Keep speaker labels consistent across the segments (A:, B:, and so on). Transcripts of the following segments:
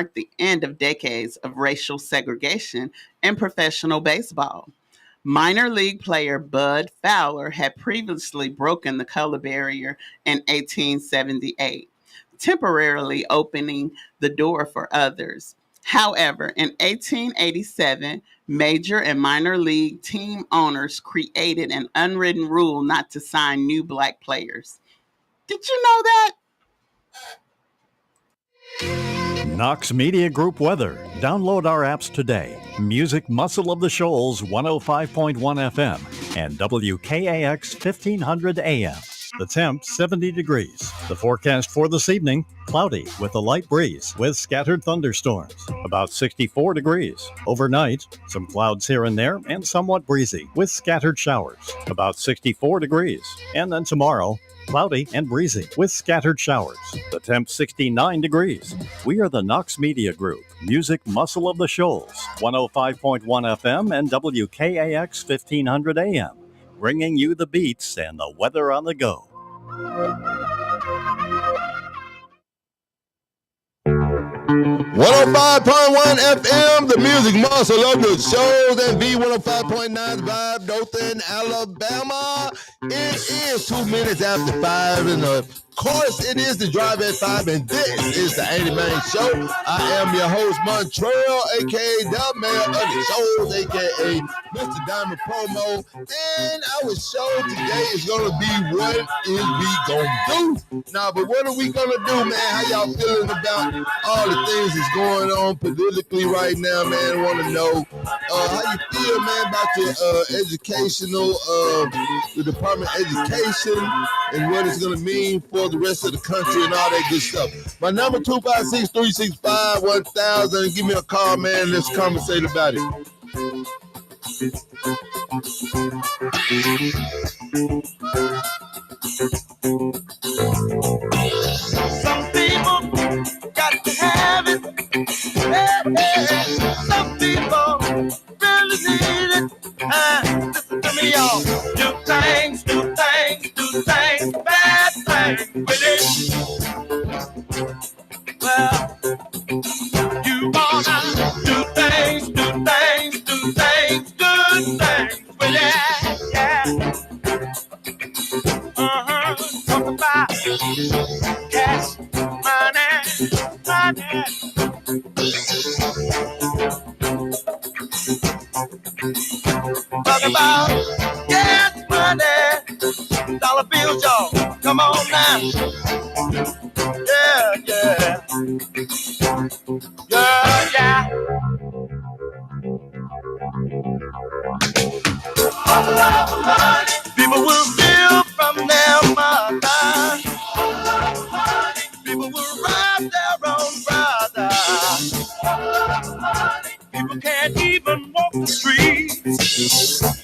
A: marked the end of decades of racial segregation in professional baseball. Minor league player Bud Fowler had previously broken the color barrier in 1878, temporarily opening the door for others. However, in 1887, major and minor league team owners created an unwritten rule not to sign new black players. Did you know that?
B: Knox Media Group weather. Download our apps today. Music Muscle of the Shoals 105.1 FM and WKAX 1500 AM. The temp 70 degrees. The forecast for this evening, cloudy with a light breeze with scattered thunderstorms. About 64 degrees. Overnight, some clouds here and there and somewhat breezy with scattered showers. About 64 degrees. And then tomorrow, cloudy and breezy with scattered showers. The temp 69 degrees. We are the Knox Media Group, Music Muscle of the Shoals, 105.1 FM and WKAX 1500 AM, bringing you the beats and the weather on the go.
C: 105.1 FM, the music muscle of the shows, and V105.9 Vibe, Dothan, Alabama. It is 2 minutes after 5, and of course, it is the Drive at 5, and this is the 80 Man Show. I am your host, Montreal, a.k.a. the mayor of the shows, a.k.a. Mr. Diamond Promo, and our show today is going to be what is we going to do? Nah, but what are we going to do, man? How y'all feeling about all the things that's going on politically right now, man? I want to know how you feel, man, about your educational, the Department of Education, and what it's going to mean for the rest of the country and all that good stuff. My number 256-365-1000. Give me a call, man. Let's conversate about it.
D: Some people got to have it. Hey. Some people really need it. Listen to me, y'all. Do things, bad things with it. Well, you wanna do things, good things with it. Yeah. Talk about cash, money. Talk about gas money, dollar bills, y'all. Come on now. Yeah. People will steal from their mother. People will rob their own brother. People can't even walk the streets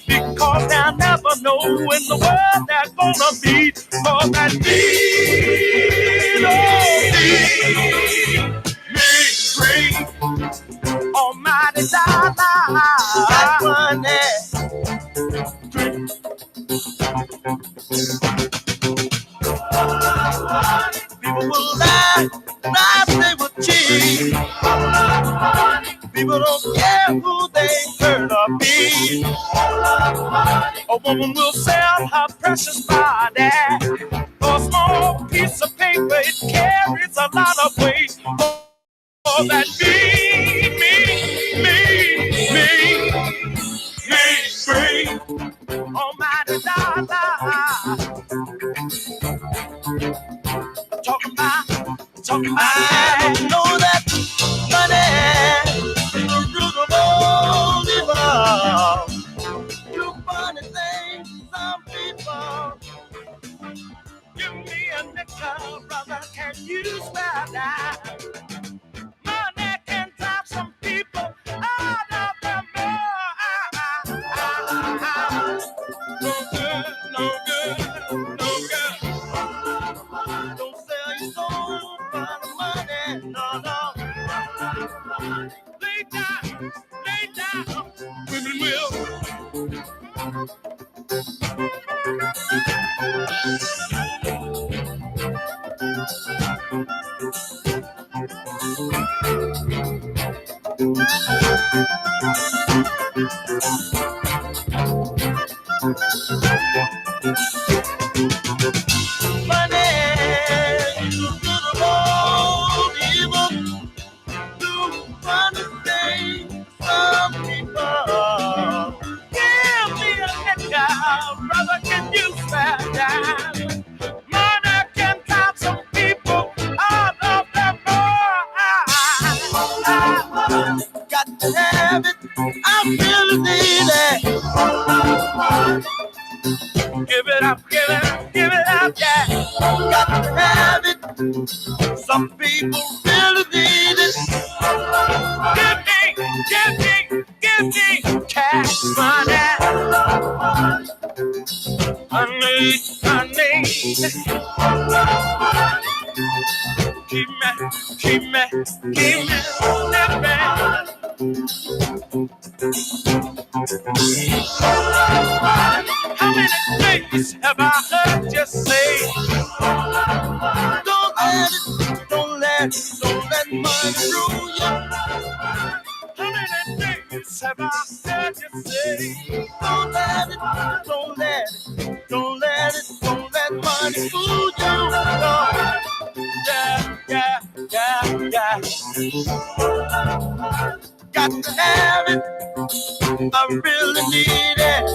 D: because they'll never know in the world they're gonna be. For that makes free. Almighty dollar, that money. People will lie, they will cheat. People don't care who they hurt or be. A woman will sell her precious body for a small piece of paper. It carries a lot of weight. For that me, free. Almighty dollar. Talking about. I know that money is the root of all evil. You funny things, some people. Give me a nickel, brother. Can you spell that? Money can drive some people out of their mind. No good. Don't sell your soul for the money, no. Brother, can you spare time? Money can count some people out of the bar. Got to have it. I really need it. Give it up, give it up, give it up, yeah. Got to have it. Some people really need it. Give me cash money. I need. Keep me living. How many things have I heard you say? Don't let money rule you. How many things have I heard you say? Don't let money fool you. No. Yeah. Got to have it. I really need it.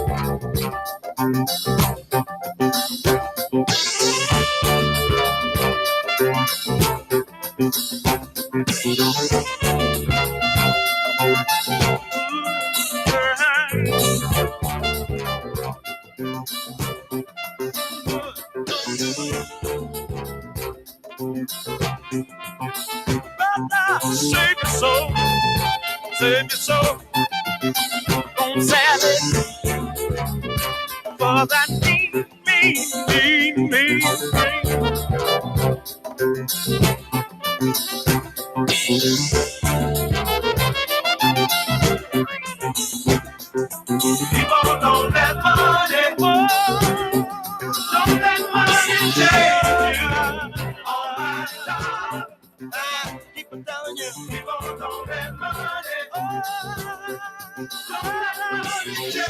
D: Save your soul, don't sell it for that mean. People don't let money go. Don't let money change you. All my time. I keep telling you, people don't let money go. Don't let money change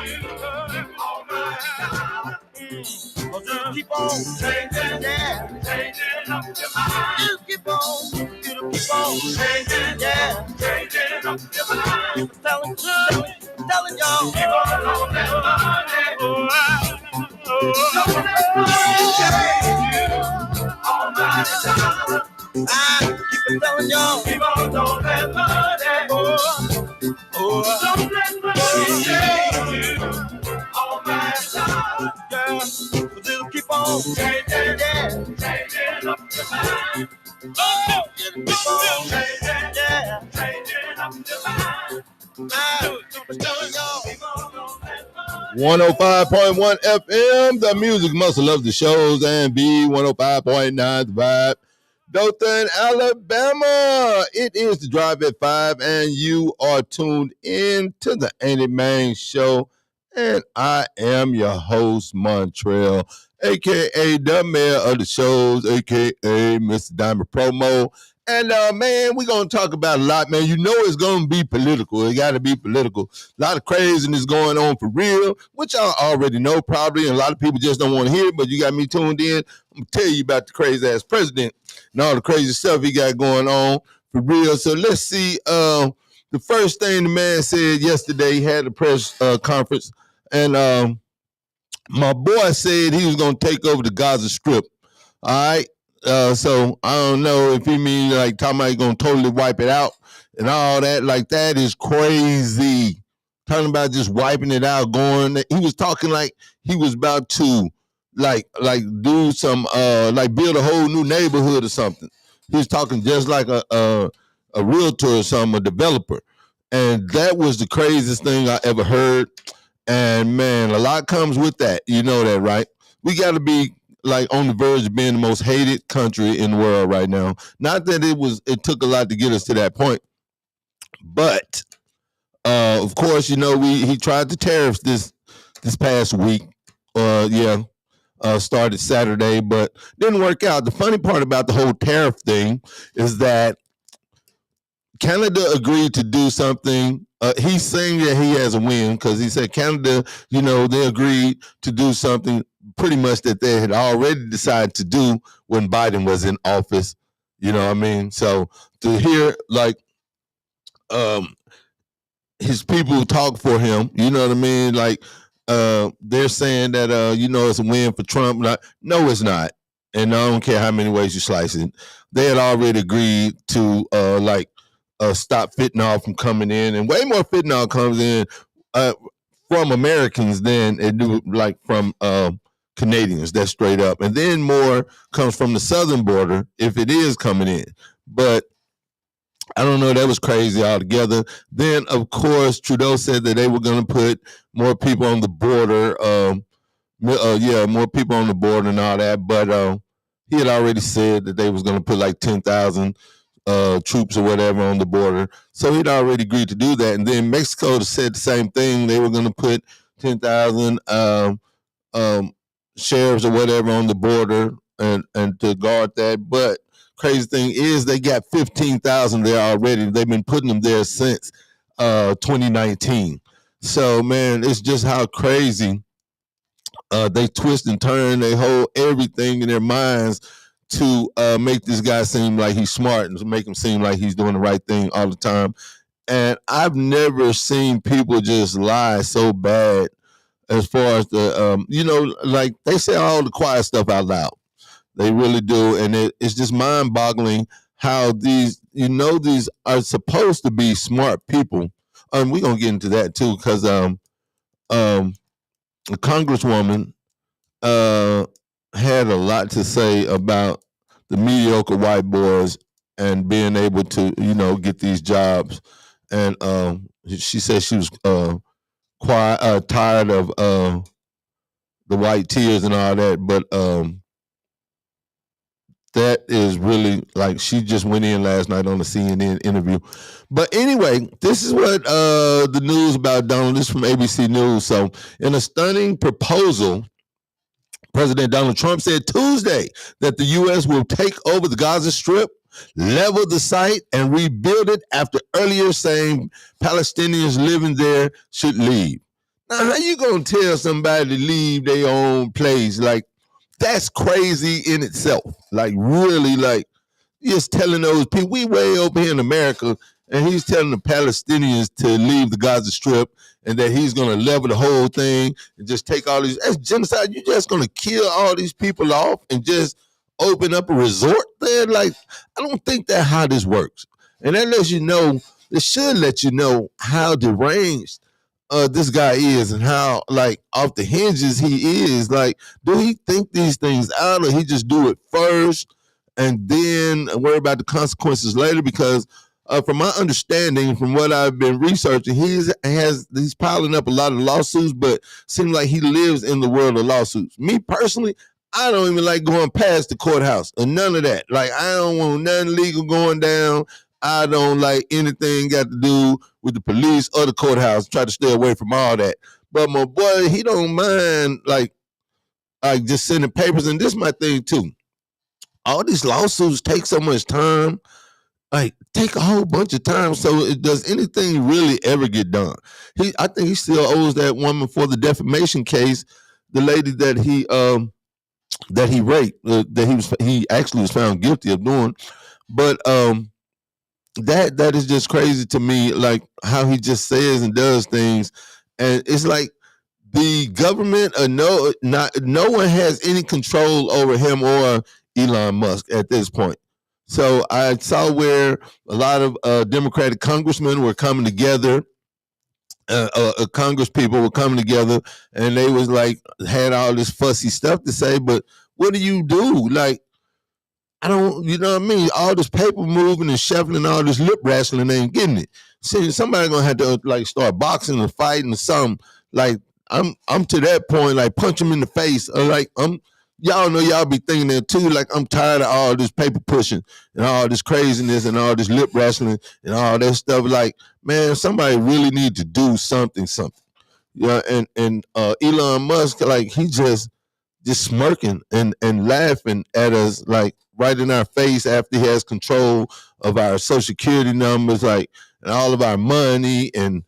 D: you. All my time. Keep on changing, changing up your mind. You keep on changing, changing up your mind. Telling y'all, people don't let money go. Don't let money change you. All my time. I keep telling y'all, people don't let money go. Don't let money change you. All my time. It'll keep on changing up your mind. Oh, it'll keep on changing up your mind.
C: 105.1 FM, the music muscle of the shows, and B105.9 the vibe. Dothan, Alabama. It is the Drive at 5, and you are tuned in to the Ain't It Man Show. And I am your host, Montreal, a.k.a. the mayor of the shows, a.k.a. Mr. Diamond Promo. And, man, we're going to talk about a lot, man. You know it's going to be political. It got to be political. A lot of craziness going on for real, which I already know probably, and a lot of people just don't want to hear it, but you got me tuned in. I'm going to tell you about the crazy-ass president and all the crazy stuff he got going on for real. So let's see. The first thing the man said yesterday, he had a press conference, and my boy said he was going to take over the Gaza Strip. All right. So I don't know if he means like talking about he's going to totally wipe it out and all that. Like, that is crazy. Talking about just wiping it out, going. He was talking like he was about to like do some like build a whole new neighborhood or something. He was talking just like a realtor or something, a developer. And that was the craziest thing I ever heard. And man, a lot comes with that. You know that, right? We got to be like on the verge of being the most hated country in the world right now. Not that it took a lot to get us to that point, but of course, you know, he tried the tariffs this past week. Started Saturday, but didn't work out. The funny part about the whole tariff thing is that Canada agreed to do something. He's saying that he has a win because he said Canada, they agreed to do something pretty much that they had already decided to do when Biden was in office. You know what I mean? So to hear his people talk for him, you know what I mean? They're saying that it's a win for Trump. No, it's not. And I don't care how many ways you slice it. They had already agreed to stop fentanyl from coming in, and way more fentanyl comes in from Americans than it do from Canadians. That's straight up. And then more comes from the southern border if it is coming in. But I don't know. That was crazy altogether. Then, of course, Trudeau said that they were going to put more people on the border. More people on the border and all that. But he had already said that they was going to put 10,000 troops or whatever on the border. So he'd already agreed to do that. And then Mexico said the same thing. They were going to put 10,000 sheriffs or whatever on the border and to guard that. But crazy thing is they got 15,000 there already. They've been putting them there since 2019. So, man, it's just how crazy they twist and turn. They hold everything in their minds to make this guy seem like he's smart and to make him seem like he's doing the right thing all the time. And I've never seen people just lie so bad as far as the, they say all the quiet stuff out loud. They really do. And it's just mind-boggling how these are supposed to be smart people. We're going to get into that, too, because a congresswoman had a lot to say about the mediocre white boys and being able to, get these jobs. And she said she was tired of the white tears and all that. But that is really she just went in last night on the CNN interview. But anyway, this is what the news about Donald. This is from ABC News. So in a stunning proposal, President Donald Trump said Tuesday that the U.S. will take over the Gaza Strip, level the site, and rebuild it after earlier saying Palestinians living there should leave. Now, how you going to tell somebody to leave their own place? That's crazy in itself. Really, just telling those people, we way over here in America, and he's telling the Palestinians to leave the Gaza Strip and that he's going to level the whole thing and just take all these. That's genocide. You're just going to kill all these people off and just open up a resort there? I don't think that's how this works. And that lets you know, it should let you know how deranged this guy is and how off the hinges he is. Do he think these things out, or he just do it first and then worry about the consequences later? Because from my understanding, from what I've been researching, he's piling up a lot of lawsuits, but seems like he lives in the world of lawsuits. Me personally, I don't even like going past the courthouse or none of that. I don't want nothing legal going down. I don't like anything got to do with the police or the courthouse. Try to stay away from all that. But my boy, he don't mind just sending papers. And this is my thing too. All these lawsuits take so much time. Take a whole bunch of time. So does anything really ever get done? I think he still owes that woman for the defamation case, the lady that he raped, that he actually was found guilty of doing. But that is just crazy to me, how he just says and does things. And it's the government no one has any control over him or Elon Musk at this point. So I saw where a lot of Democratic congressmen were coming together, Congress people were coming together, and they was had all this fussy stuff to say. But what do you do? I don't, you know what I mean? All this paper moving and shuffling, all this lip wrestling, they ain't getting it. See, somebody gonna have to start boxing or fighting or something. I'm to that point, punch him in the face, or y'all know y'all be thinking that too. I'm tired of all this paper pushing and all this craziness and all this lip wrestling and all that stuff. Man, somebody really need to do something. Yeah, and Elon Musk, he just smirking and laughing at us right in our face after he has control of our social security numbers, like, and all of our money. And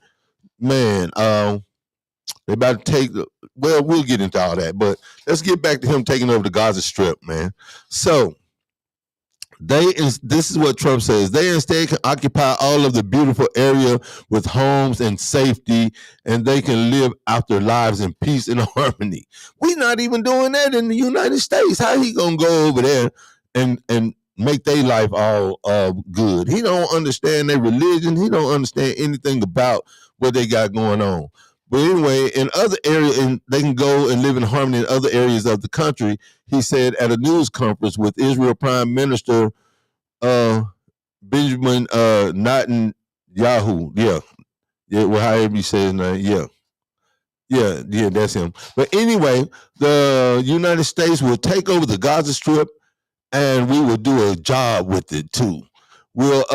C: man, they about to take. Well, we'll get into all that, but let's get back to him taking over the Gaza Strip, man. So this is what Trump says. They instead can occupy all of the beautiful area with homes and safety, and they can live out their lives in peace and harmony. We're not even doing that in the United States. How he gonna go over there and make their life all good? He don't understand their religion. He don't understand anything about what they got going on. But anyway, in other areas, and they can go and live in harmony in other areas of the country. He said at a news conference with Israel Prime Minister Benjamin Netanyahu. Yeah, well, however you say his name. Yeah, that's him. But anyway, the United States will take over the Gaza Strip, and we will do a job with it too. We'll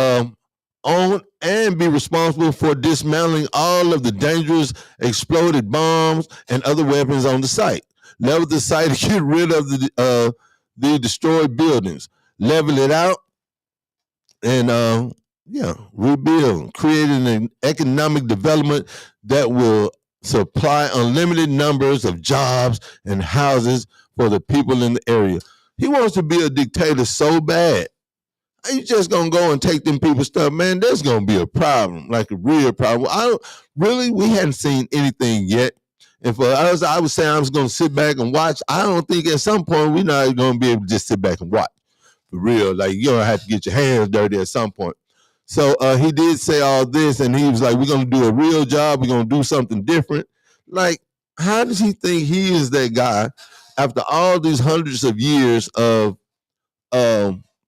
C: own and be responsible for dismantling all of the dangerous exploded bombs and other weapons on the site. Level the site to get rid of the destroyed buildings. Level it out and rebuild, creating an economic development that will supply unlimited numbers of jobs and houses for the people in the area. He wants to be a dictator so bad. How you just gonna go and take them people's stuff, man? There's gonna be a problem, like a real problem. We hadn't seen anything yet. And for us, I was saying I was gonna sit back and watch. I don't think at some point we're not gonna be able to just sit back and watch. For real, like you're gonna have to get your hands dirty at some point. So he did say all this, and he was like, "We're gonna do a real job. We're gonna do something different." Like, how does he think he is that guy after all these hundreds of years of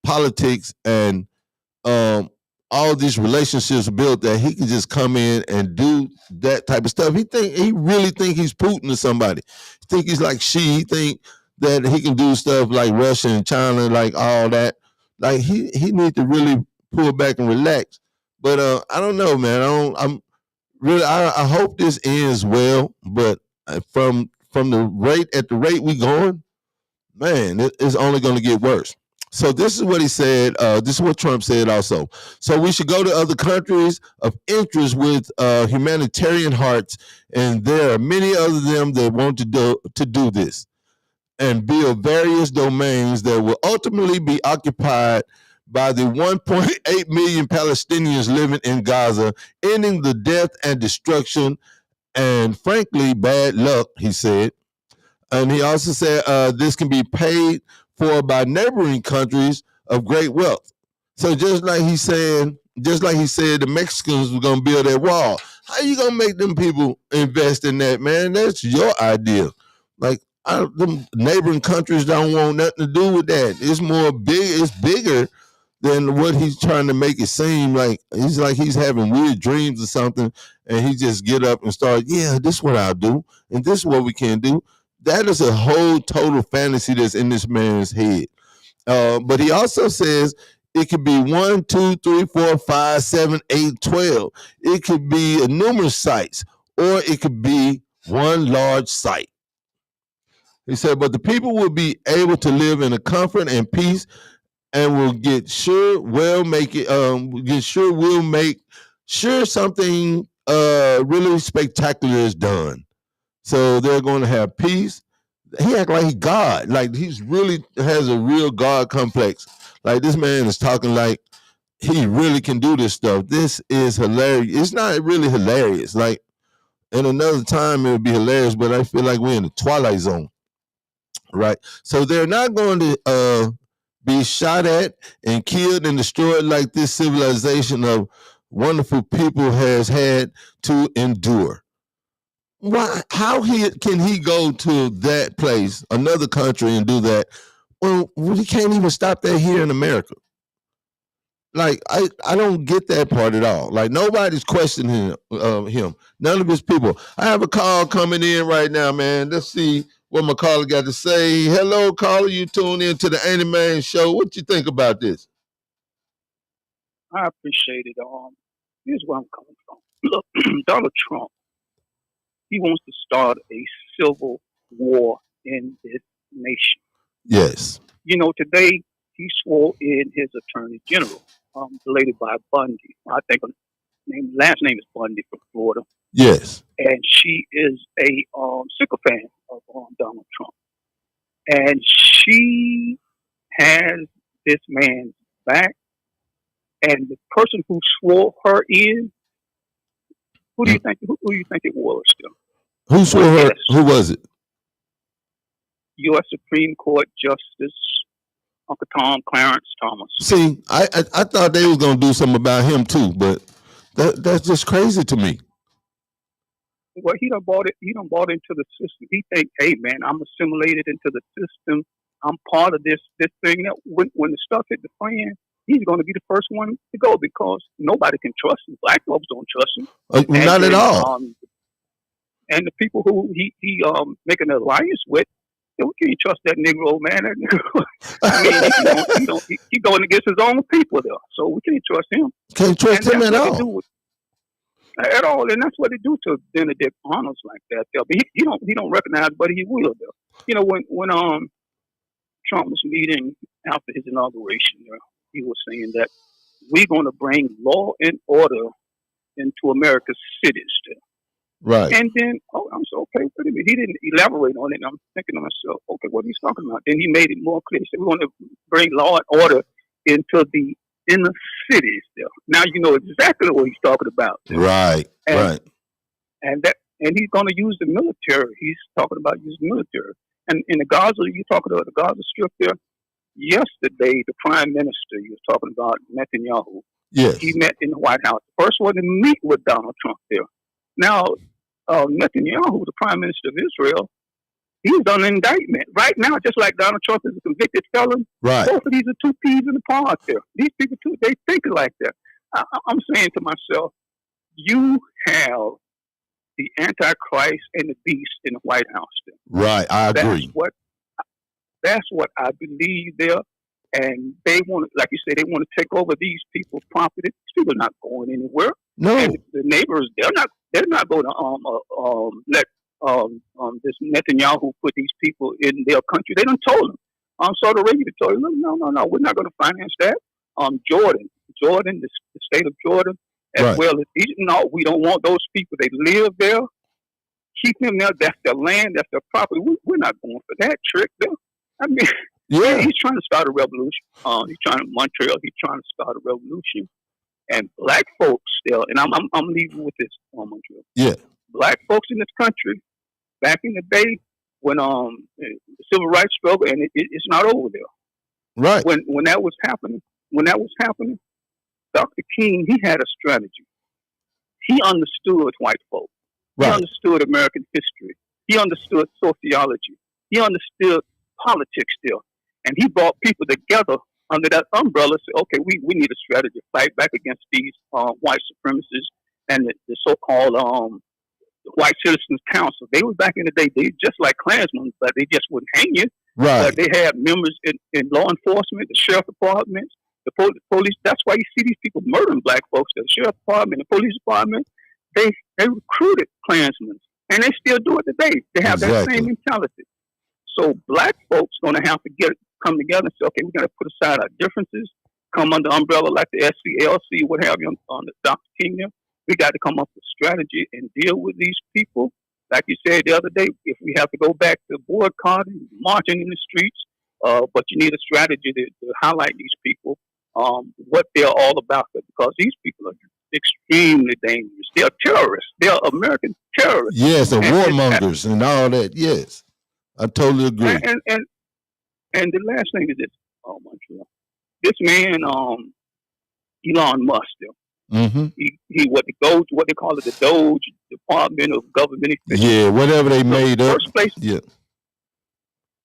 C: politics and all these relationships built that he can just come in and do that type of stuff? He really think he's Putin or somebody. He think he's like Xi. He think that he can do stuff like Russia and China, like all that. Like he needs to really pull back and relax. But I don't know, man. I hope this ends well. But from the rate we going, man, it's only going to get worse. So this is what he said. This is what Trump said also. So we should go to other countries of interest with humanitarian hearts, and there are many of them that want to do this and build various domains that will ultimately be occupied by the 1.8 million Palestinians living in Gaza, ending the death and destruction and, frankly, bad luck, he said. And he also said this can be paid for by neighboring countries of great wealth. So just like he said, the Mexicans were going to build that wall. How you going to make them people invest in that, man? That's your idea. Like, the neighboring countries don't want nothing to do with that. It's bigger than what he's trying to make it seem. Like he's having weird dreams or something, and he just get up and start, yeah, this is what I'll do, and this is what we can do. That is a whole total fantasy that's in this man's head. But he also says it could be 1, 2, 3, 4, 5, 7, 8, 12. It could be numerous sites, or it could be one large site. He said, but the people will be able to live in a comfort and peace, and will get sure we'll make sure something really spectacular is done. So they're going to have peace. He act like he's God. Like he's really has a real God complex. Like this man is talking like he really can do this stuff. This is hilarious. It's not really hilarious. Like in another time it would be hilarious, but I feel like we're in the Twilight Zone. Right. So they're not going to be shot at and killed and destroyed like this civilization of wonderful people has had to endure. Why? How can he go to that place, another country, and do that? Well, we can't even stop that here in America. Like I don't get that part at all. Like nobody's questioning him. None of his people. I have a call coming in right now, man. Let's see what my caller got to say. Hello, caller. You tuned in to the Anime Show. What you think about this?
E: I appreciate it. Here's where I'm coming from. Look, Donald Trump, he wants to start a civil war in this nation.
C: Yes.
E: You know, today he swore in his attorney general, the lady by Bundy. I think her last name is Bundy from Florida.
C: Yes.
E: And she is a sycophant of Donald Trump. And she has this man's back. And the person who swore her in, who do you think it was? Still?
C: Who swore her? Who was it?
E: U.S. Supreme Court Justice Uncle Tom Clarence Thomas.
C: See, I thought they was gonna do something about him too, but that's just crazy to me.
E: Well, he done bought into the system. He think, hey man, I'm assimilated into the system. I'm part of this thing. That when the stuff hit the fan, he's going to be the first one to go because nobody can trust him. Black folks don't trust him.
C: Not at all.
E: And the people who he making an alliance with, we can't trust that Negro, man. I mean, he going against his own people there, so we can't trust him.
C: Can't trust him at all.
E: At all, and that's what they do to Benedict Arnold's like that. But he don't recognize, but he will. Though. You know, when Trump was meeting after his inauguration, he was saying that we're going to bring law and order into America's cities.
C: Right.
E: And then, I'm so okay with it. He didn't elaborate on it. And I'm thinking to myself, okay, what he's talking about. Then he made it more clear. He said, we're going to bring law and order into the inner cities there. Now you know exactly what he's talking about.
C: Right.
E: And he's going to use the military. He's talking about using the military. And in the Gaza, you're talking about the Gaza Strip there. Yesterday, the prime minister, you was talking about Netanyahu.
C: Yes.
E: He met in the White House. The first one to meet with Donald Trump there. Now, Netanyahu, the prime minister of Israel, he's on an indictment right now, just like Donald Trump is a convicted felon.
C: Right.
E: Both of these are two peas in the pod there. These people, too, they think like that. I'm saying to myself, you have the Antichrist and the beast in the White House there.
C: Right, I agree.
E: That's what I believe there. And they want, like you say, they want to take over these people's property. These people are not going anywhere.
C: No.
E: And the neighbors, they're not going to let this Netanyahu put these people in their country. They done told them. Saudi Arabia told them, no, we're not going to finance that. Jordan, the state of Jordan, as well as Egypt. No, we don't want those people. They live there. Keep them there. That's their land. That's their property. We're not going for that trick there. I mean, he's trying to start a revolution. He's trying to start a revolution. And black folks still, and I'm leaving with this on Montreal.
C: Yeah. Black
E: folks in this country, back in the day when the civil rights struggle, and it's not over there.
C: Right.
E: When that was happening, Dr. King, he had a strategy. He understood white folk. Right. He understood American history. He understood sociology. He understood politics still. And he brought people together under that umbrella. Said, okay, we need a strategy to fight back against these white supremacists and the so-called White Citizens Council. They were back in the day, they just like Klansmen, but they just wouldn't hang you.
C: Right.
E: They had members in law enforcement, the sheriff department, the police. That's why you see these people murdering black folks. The sheriff department, the police department, they recruited Klansmen, and they still do it today. They have that same mentality. So black folks going to have to come together and say, okay, we're going to put aside our differences, come under umbrella like the SCLC, what have you, on the Dr. King. We got to come up with strategy and deal with these people. Like you said the other day, if we have to go back to boycotting, marching in the streets, but you need a strategy to highlight these people, what they're all about. Because these people are extremely dangerous. They are terrorists. They are American terrorists.
C: Yes, and warmongers and all that. Yes, I totally agree.
E: And the last thing is this. Oh my God, this man, Elon Musk,
C: mm-hmm.
E: he what they call it, the Doge Department of Government Efficiency.
C: Yeah, whatever they made up.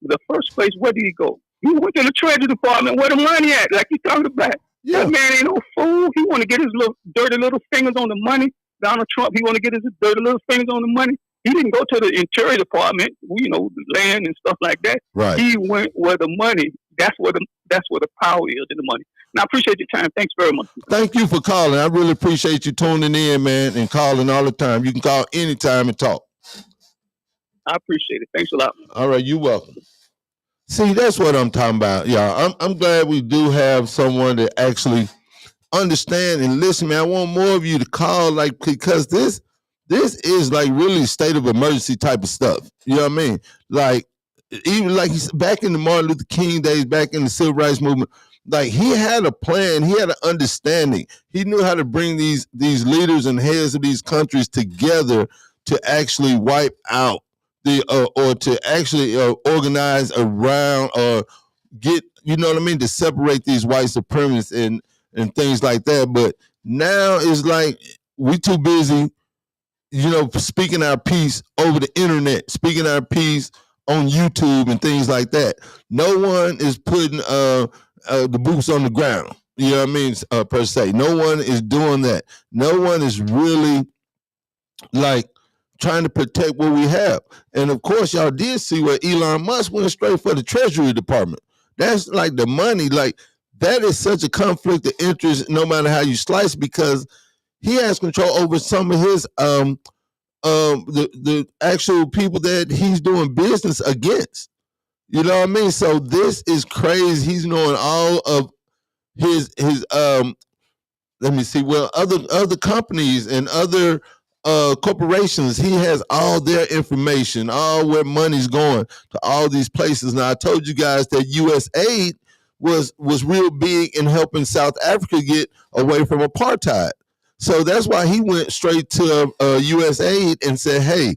E: The first place, where did he go? He went to the Treasury Department where the money at, like you talking about. Yeah. That man ain't no fool. He want to get his little dirty little fingers on the money. Donald Trump, he want to get his dirty little fingers on the money. He didn't go to the Interior Department, the land and stuff like that.
C: Right.
E: He went where the money. That's where the power is in the money. And I appreciate your time. Thanks very much.
C: Thank you for calling. I really appreciate you tuning in, man, and calling all the time. You can call anytime and talk.
E: I appreciate it. Thanks a lot.
C: All right, you're welcome. See, that's what I'm talking about, y'all. I'm glad we do have someone that actually understand and listen, man. I want more of you to call, like, because this is like really state of emergency type of stuff. You know what I mean? Like, even like he's back in the Martin Luther King days, back in the civil rights movement. Like, he had a plan, he had an understanding. He knew how to bring these leaders and heads of these countries together to actually wipe out the or to actually organize around or get, you know what I mean, to separate these white supremacists and things like that. But now it's like we too busy, you know, speaking our piece over the internet, speaking our piece on YouTube and things like that. No one is putting the boots on the ground. You know what I mean? Per se, no one is doing that. No one is really like trying to protect what we have. And of course, y'all did see where Elon Musk went straight for the Treasury Department. That's like the money. Like, that is such a conflict of interest, no matter how you slice, because he has control over some of his the actual people that he's doing business against. You know what I mean? So this is crazy. He's knowing all of his let me see, well, other companies and other corporations. He has all their information, all where money's going to all these places. Now, I told you guys that U.S. aid was real big in helping South Africa get away from apartheid. So that's why he went straight to U.S. aid and said, hey,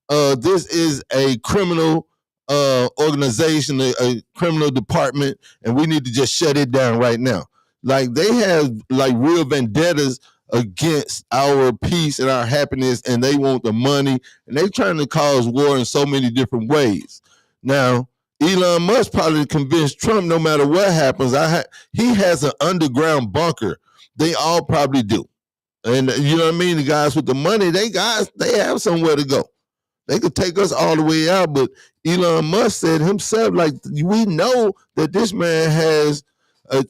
C: this is a criminal organization, a criminal department, and we need to just shut it down right now. Like, they have like real vendettas against our peace and our happiness, and they want the money, and they're trying to cause war in so many different ways. Now, Elon Musk probably convinced Trump, no matter what happens, he has an underground bunker. They all probably do. And you know what I mean? The guys with the money, they have somewhere to go. They could take us all the way out, but Elon Musk said himself, like, we know that this man has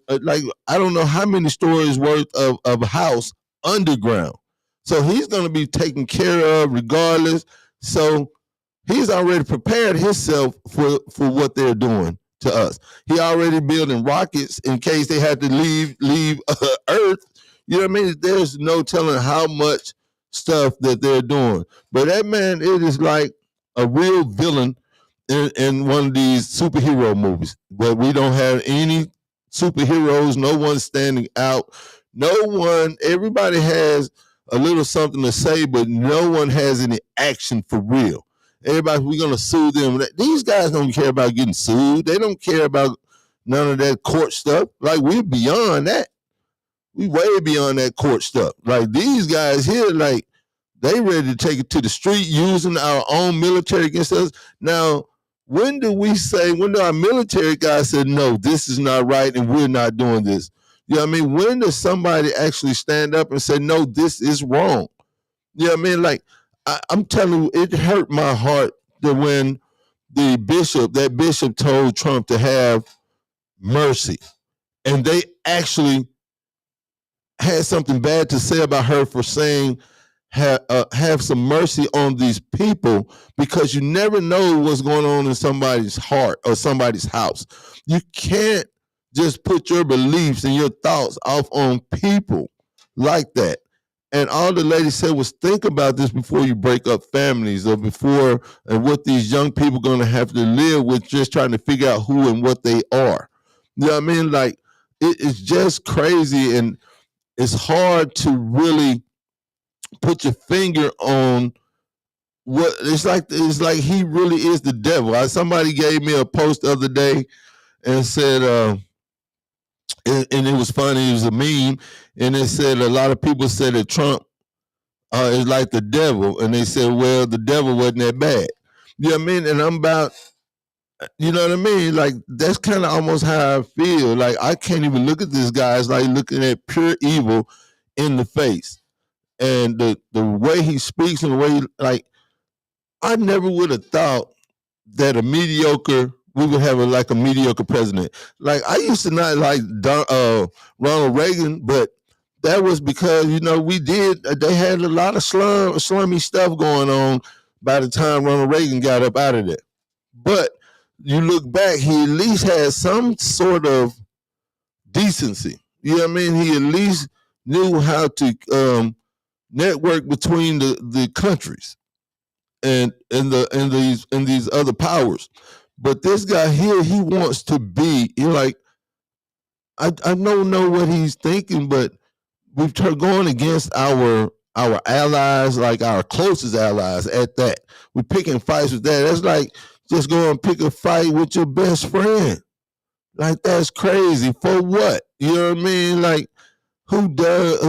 C: like, I don't know how many stories worth of a house underground. So he's going to be taken care of regardless. So he's already prepared himself for what they're doing to us. He already building rockets in case they had to leave Earth. You know what I mean? There's no telling how much stuff that they're doing. But that man, it is like a real villain in one of these superhero movies. But we don't have any superheroes. No one's standing out. No one, everybody has a little something to say, but no one has any action for real. Everybody, we're going to sue them. These guys don't care about getting sued. They don't care about none of that court stuff. Like, we're beyond that. We way beyond that court stuff. Like, these guys here, like, they ready to take it to the street using our own military against us. Now, when do our military guys say, no, this is not right and we're not doing this? You know what I mean? When does somebody actually stand up and say, no, this is wrong? You know what I mean? Like, I'm telling you, it hurt my heart that when that bishop told Trump to have mercy, and they actually had something bad to say about her for saying have some mercy on these people, because you never know what's going on in somebody's heart or somebody's house. You can't just put your beliefs and your thoughts off on people like that. And all the lady said was, think about this before you break up families, or before and what these young people going to have to live with, just trying to figure out who and what they are. You know what I mean? Like, it's just crazy, and it's hard to really put your finger on what it's like. It's like he really is the devil. Somebody gave me a post the other day and said, and it was funny, it was a meme, and it said a lot of people said that Trump is like the devil, and they said, well, the devil wasn't that bad. You know what I mean? And I'm about, you know what I mean? Like, that's kind of almost how I feel. Like, I can't even look at this guy. It's like looking at pure evil in the face. And the way he speaks and the way like, I never would have thought that we would have a mediocre president. Like, I used to not like Ronald Reagan, but that was because, you know, they had a lot of slummy stuff going on by the time Ronald Reagan got up out of there. But you look back, he at least had some sort of decency. You know what I mean? He at least knew how to network between the countries and these other powers. But this guy here, he wants to be. He like I don't know what he's thinking, but we've going against our allies, like our closest allies. At that, we're picking fights with that. That's like just go and pick a fight with your best friend. Like that's crazy. For what? You know what I mean? Like who does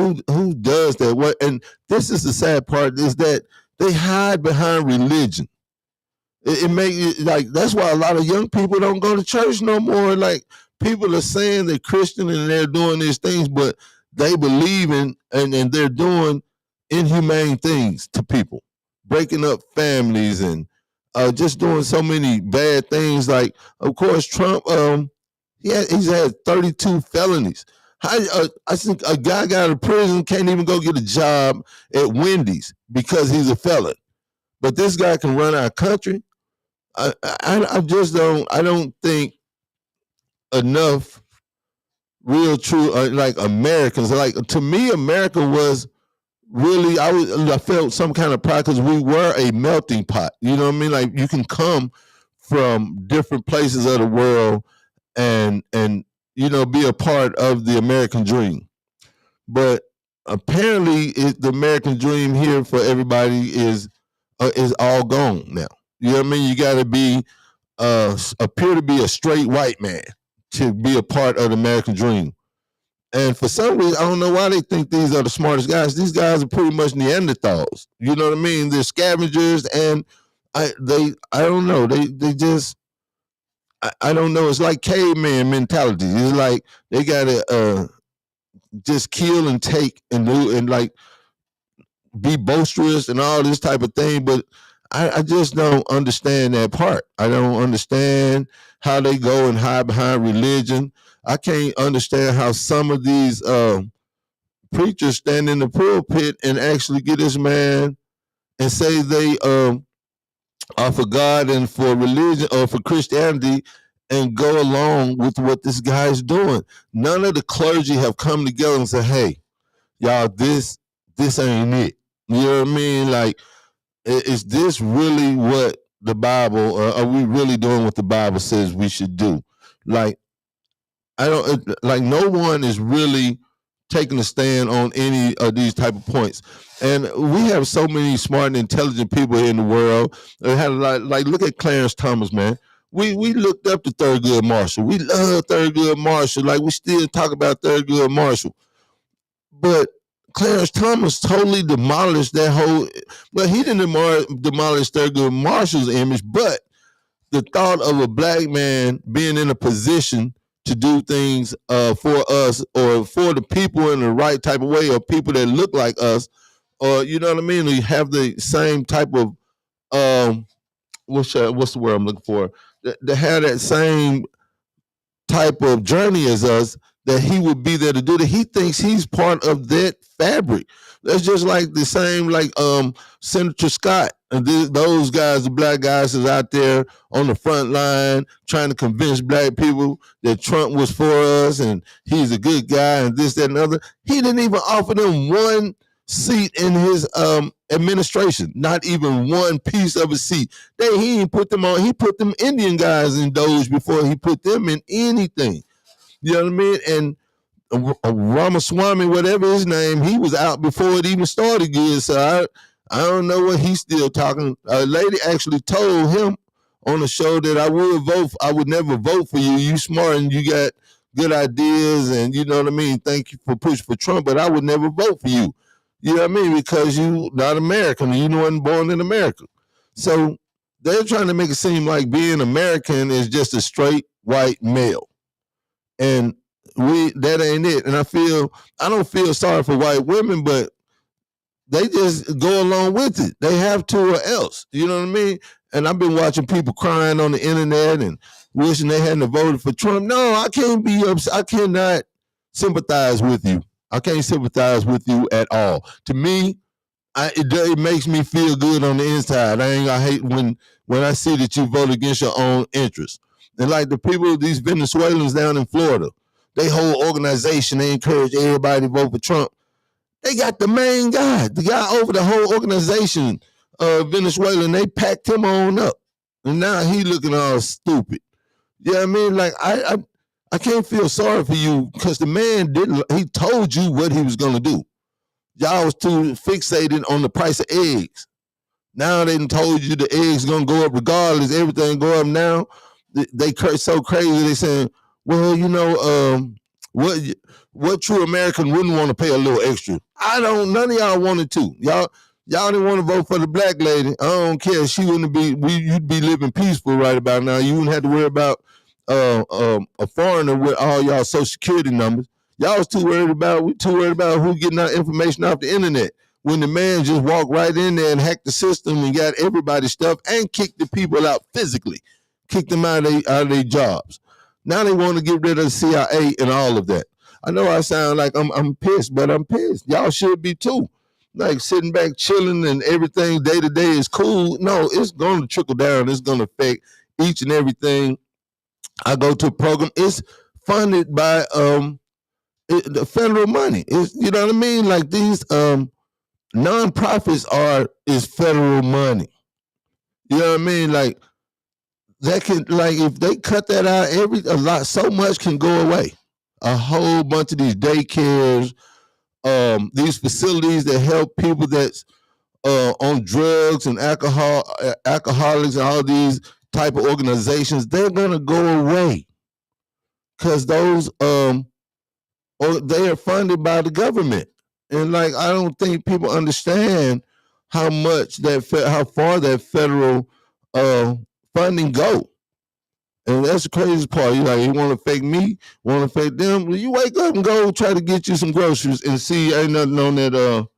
C: that? What? And this is the sad part is that they hide behind religion. It makes it like that's why a lot of young people don't go to church no more. Like people are saying they're Christian and they're doing these things, but they believe in and they're doing inhumane things to people, breaking up families and just doing so many bad things. Like, of course, Trump, he's had 32 felonies. I think a guy got out of prison, can't even go get a job at Wendy's because he's a felon. But this guy can run our country. I just don't think enough real true like Americans. Like to me, America was really I felt some kind of pride because we were a melting pot. You know what I mean? Like you can come from different places of the world and be a part of the American dream. But apparently, the American dream here for everybody is all gone now. You know what I mean? You got to be appear to be a straight white man to be a part of the American dream. And for some reason, I don't know why they think these are the smartest guys. These guys are pretty much Neanderthals. You know what I mean? They're scavengers, and I don't know. They just I don't know. It's like caveman mentality. It's like they gotta just kill and take and do and like be boisterous and all this type of thing. But I just don't understand that part. I don't understand how they go and hide behind religion. I can't understand how some of these preachers stand in the pulpit and actually get this man and say they are for God and for religion or for Christianity and go along with what this guy is doing. None of the clergy have come together and said, hey, y'all, this ain't it. You know what I mean? Like, is this really what the Bible, are we really doing what the Bible says we should do? Like, no one is really taking a stand on any of these type of points. And we have so many smart and intelligent people here in the world. Look at Clarence Thomas, man. We looked up to Thurgood Marshall. We love Thurgood Marshall. Like, we still talk about Thurgood Marshall. But Clarence Thomas totally demolished that whole, well, he didn't demolish Thurgood Marshall's image, but the thought of a black man being in a position to do things for us or for the people in the right type of way or people that look like us, or you know what I mean? We have the same type of, what's the word I'm looking for? That have that same type of journey as us, that he would be there to do that. He thinks he's part of that fabric. That's just like the same, like Senator Scott and those guys, the black guys is out there on the front line trying to convince black people that Trump was for us and he's a good guy and this, that, and other. He didn't even offer them one seat in his administration, not even one piece of a seat. He didn't put them on. He put them Indian guys in Doge before he put them in anything. You know what I mean? And Ramaswamy, whatever his name, he was out before it even started good. So I don't know what he's still talking. A lady actually told him on the show that I would never vote for you. You smart and you got good ideas and you know what I mean? Thank you for pushing for Trump, but I would never vote for you. You know what I mean? Because you not American. You weren't born in America. So they're trying to make it seem like being American is just a straight white male. And that ain't it. And I don't feel sorry for white women, but they just go along with it. They have to or else. You know what I mean? And I've been watching people crying on the internet and wishing they hadn't voted for Trump. No, I can't be upset. I cannot sympathize with you. I can't sympathize with you at all. To me, it makes me feel good on the inside. I hate when I see that you vote against your own interests. And like the people, these Venezuelans down in Florida, they whole organization, they encourage everybody to vote for Trump. They got the main guy, the guy over the whole organization, Venezuela, and they packed him on up. And now he looking all stupid. You know what I mean? Like, I can't feel sorry for you because the man he told you what he was going to do. Y'all was too fixated on the price of eggs. Now they done told you the eggs going to go up regardless. Everything go up now. They so crazy. They saying, well, you know, what true American wouldn't want to pay a little extra? None of y'all wanted to. Y'all didn't want to vote for the black lady. I don't care. She wouldn't you'd be living peaceful right about now. You wouldn't have to worry about a foreigner with all y'all social security numbers. Y'all was too worried about who getting our information off the internet. When the man just walked right in there and hacked the system and got everybody's stuff and kicked the people out physically, kicked them out of their jobs. Now they want to get rid of the CIA and all of that. I know I sound like I'm pissed, but I'm pissed. Y'all should be too. Like sitting back chilling and everything day to day is cool. No, it's going to trickle down. It's going to affect each and everything. I go to a program. It's funded by the federal money. You know what I mean? Like these nonprofits is federal money. You know what I mean? Like that can, like if they cut that out, so much can go away. A whole bunch of these daycares, these facilities that help people that's on drugs and alcoholics and all these type of organizations, they're gonna go away because those they are funded by the government. And like I don't think people understand how far that federal funding go. And that's the craziest part. You want to affect me, want to affect them. You wake up and go try to get you some groceries and see ain't nothing on that.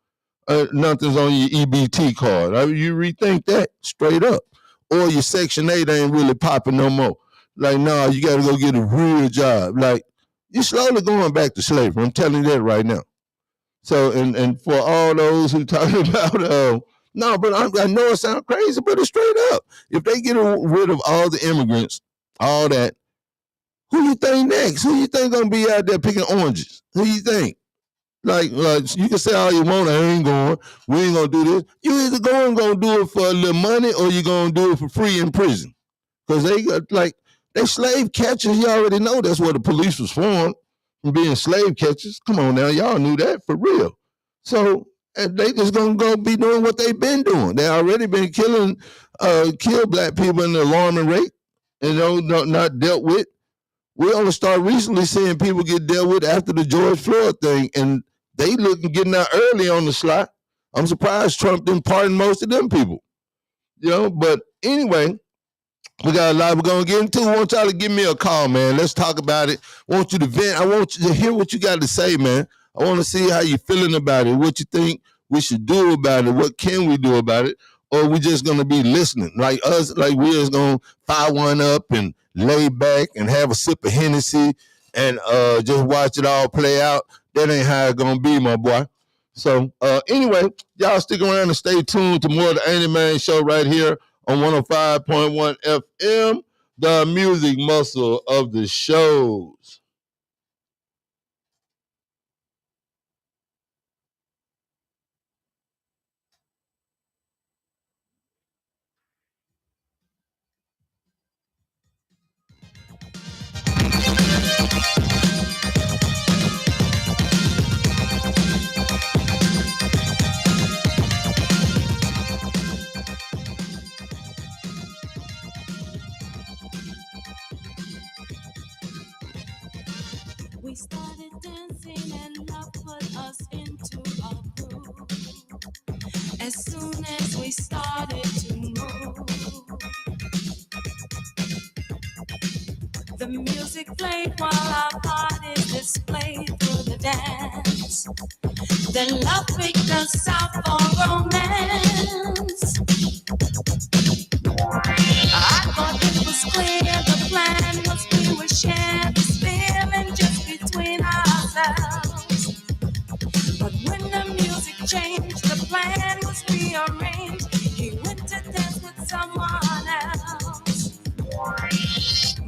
C: Nothing's on your EBT card. You rethink that straight up, or your Section 8 ain't really popping no more. Like, no, you got to go get a real job. Like, you're slowly going back to slavery. I'm telling you that right now. So, and for all those who talking about, no, but I know it sounds crazy, but it's straight up. If they get rid of all the immigrants, all that, who you think next? Who you think gonna be out there picking oranges? Who you think? Like you can say all you want, I ain't going. We ain't gonna do this. You either gonna do it for a little money or you gonna do it for free in prison. Because they slave catchers. You already know that's where the police was formed, from being slave catchers. Come on now, y'all knew that for real. So they just gonna go be doing what they've been doing. They already been kill black people in the alarming rate. Not dealt with. We only start recently seeing people get dealt with after the George Floyd thing, and they getting out early on the slot. I'm surprised Trump didn't pardon most of them people. But anyway, we got a lot we're going to get into. I want y'all to give me a call, man. Let's talk about it. I want you to vent. I want you to hear what you got to say, man. I want to see how you're feeling about it, what you think we should do about it, what can we do about it. Or we just gonna be listening, like us, like we just gonna fire one up and lay back and have a sip of Hennessy and just watch it all play out. That ain't how it's gonna be, my boy. So anyway, y'all stick around and stay tuned to more of the Andy Man Show right here on 105.1 FM, the music muscle of the shows.
F: We started dancing and love put us into a groove. As soon as we started to move, the music played while our bodies displayed through the dance. Then love picked us out for romance. I thought it was clear the plan was we would share this feeling just between ourselves. But when the music changed, the plan was rearranged. He went to dance with someone else.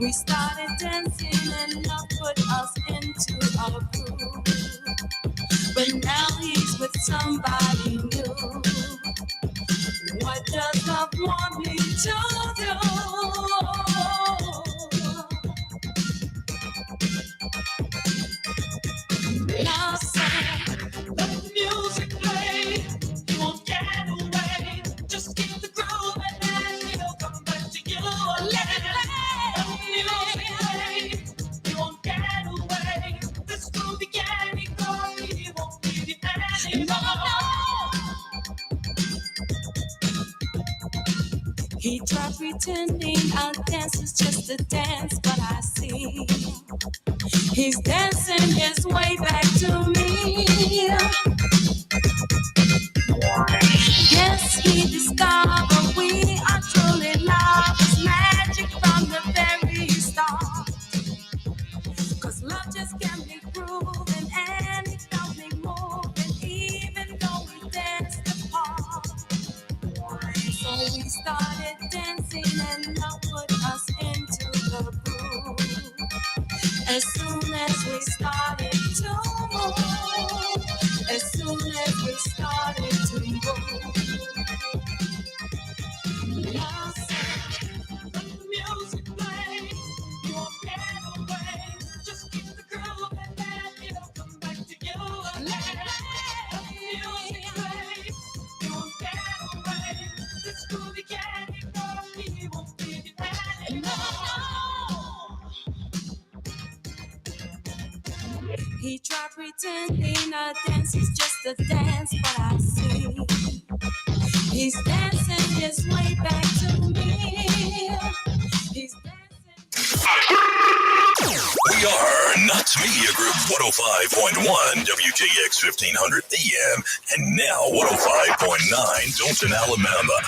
F: We started dancing and love put us into a groove. But now he's with somebody new. What does love want me to do? Now say, let the music play. You won't get away. Just keep the groove and then he'll come back to you. Let it play. Let the music play. You won't get away. This groove began, he called me, he won't leave you anymore. He tried pretending our dance is just a dance, but I see he's dancing his way back to me. Yes, he discovered we are truly lovers, magic from the very start. 'Cause love just can't be proven, and it felt me moving, even though we danced apart. So we started dancing and love put us into the groove. As soon as we started to move, as soon as we started to move. Now let the music play. You won't get away. Just keep the groove and then it'll come back to you. Let the music play. You won't get away. This groovy candy girl, he won't leave you anymore. He tried pretending a dance is just a dance, but I see he's dancing his way back to me. He's dancing.
G: We are Knox Media Group 105.1 WJX 1500 AM and now 105.9 Dothan, Alabama.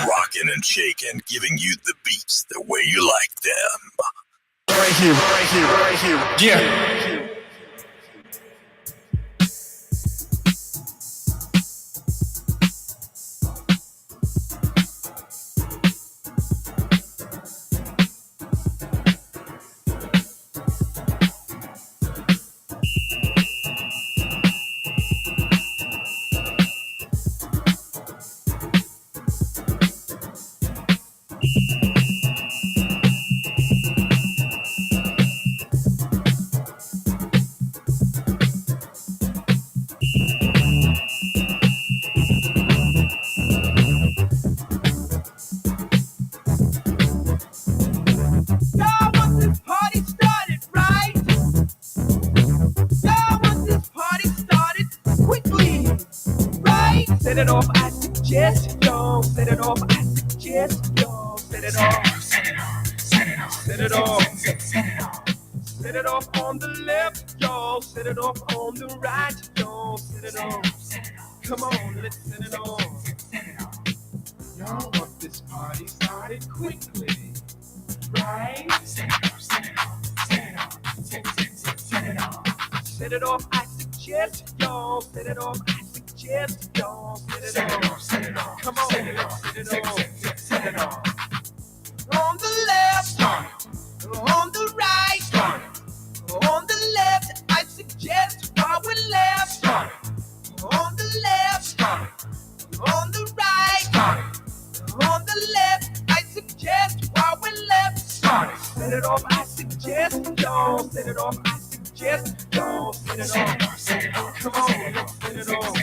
G: Rocking and shaking, giving you the beats the way you like them.
D: Right here, right here, right here. Yeah. Set it off, I suggest, y'all. Set it off, I suggest, y'all. Set it off, set it off, set it off, set it off, set it off. Set it off on the left, y'all. Set it off on the right, y'all. Set it off. Come on, let's set it off. Y'all want this party started quickly, right? Set it off, set it off, set it off, set it off. Set it off, I suggest, y'all. Set it off, I suggest, y'all. Set it off, set it off. Come on, set it off, set it off, set it off. On the left, on the right, on the left, I suggest while we're left. On the left, on the right, on the left, I suggest while we're left. Set it off, I suggest, y'all. Set it off, I suggest, y'all. Set it off, set it off. Come on, set it off.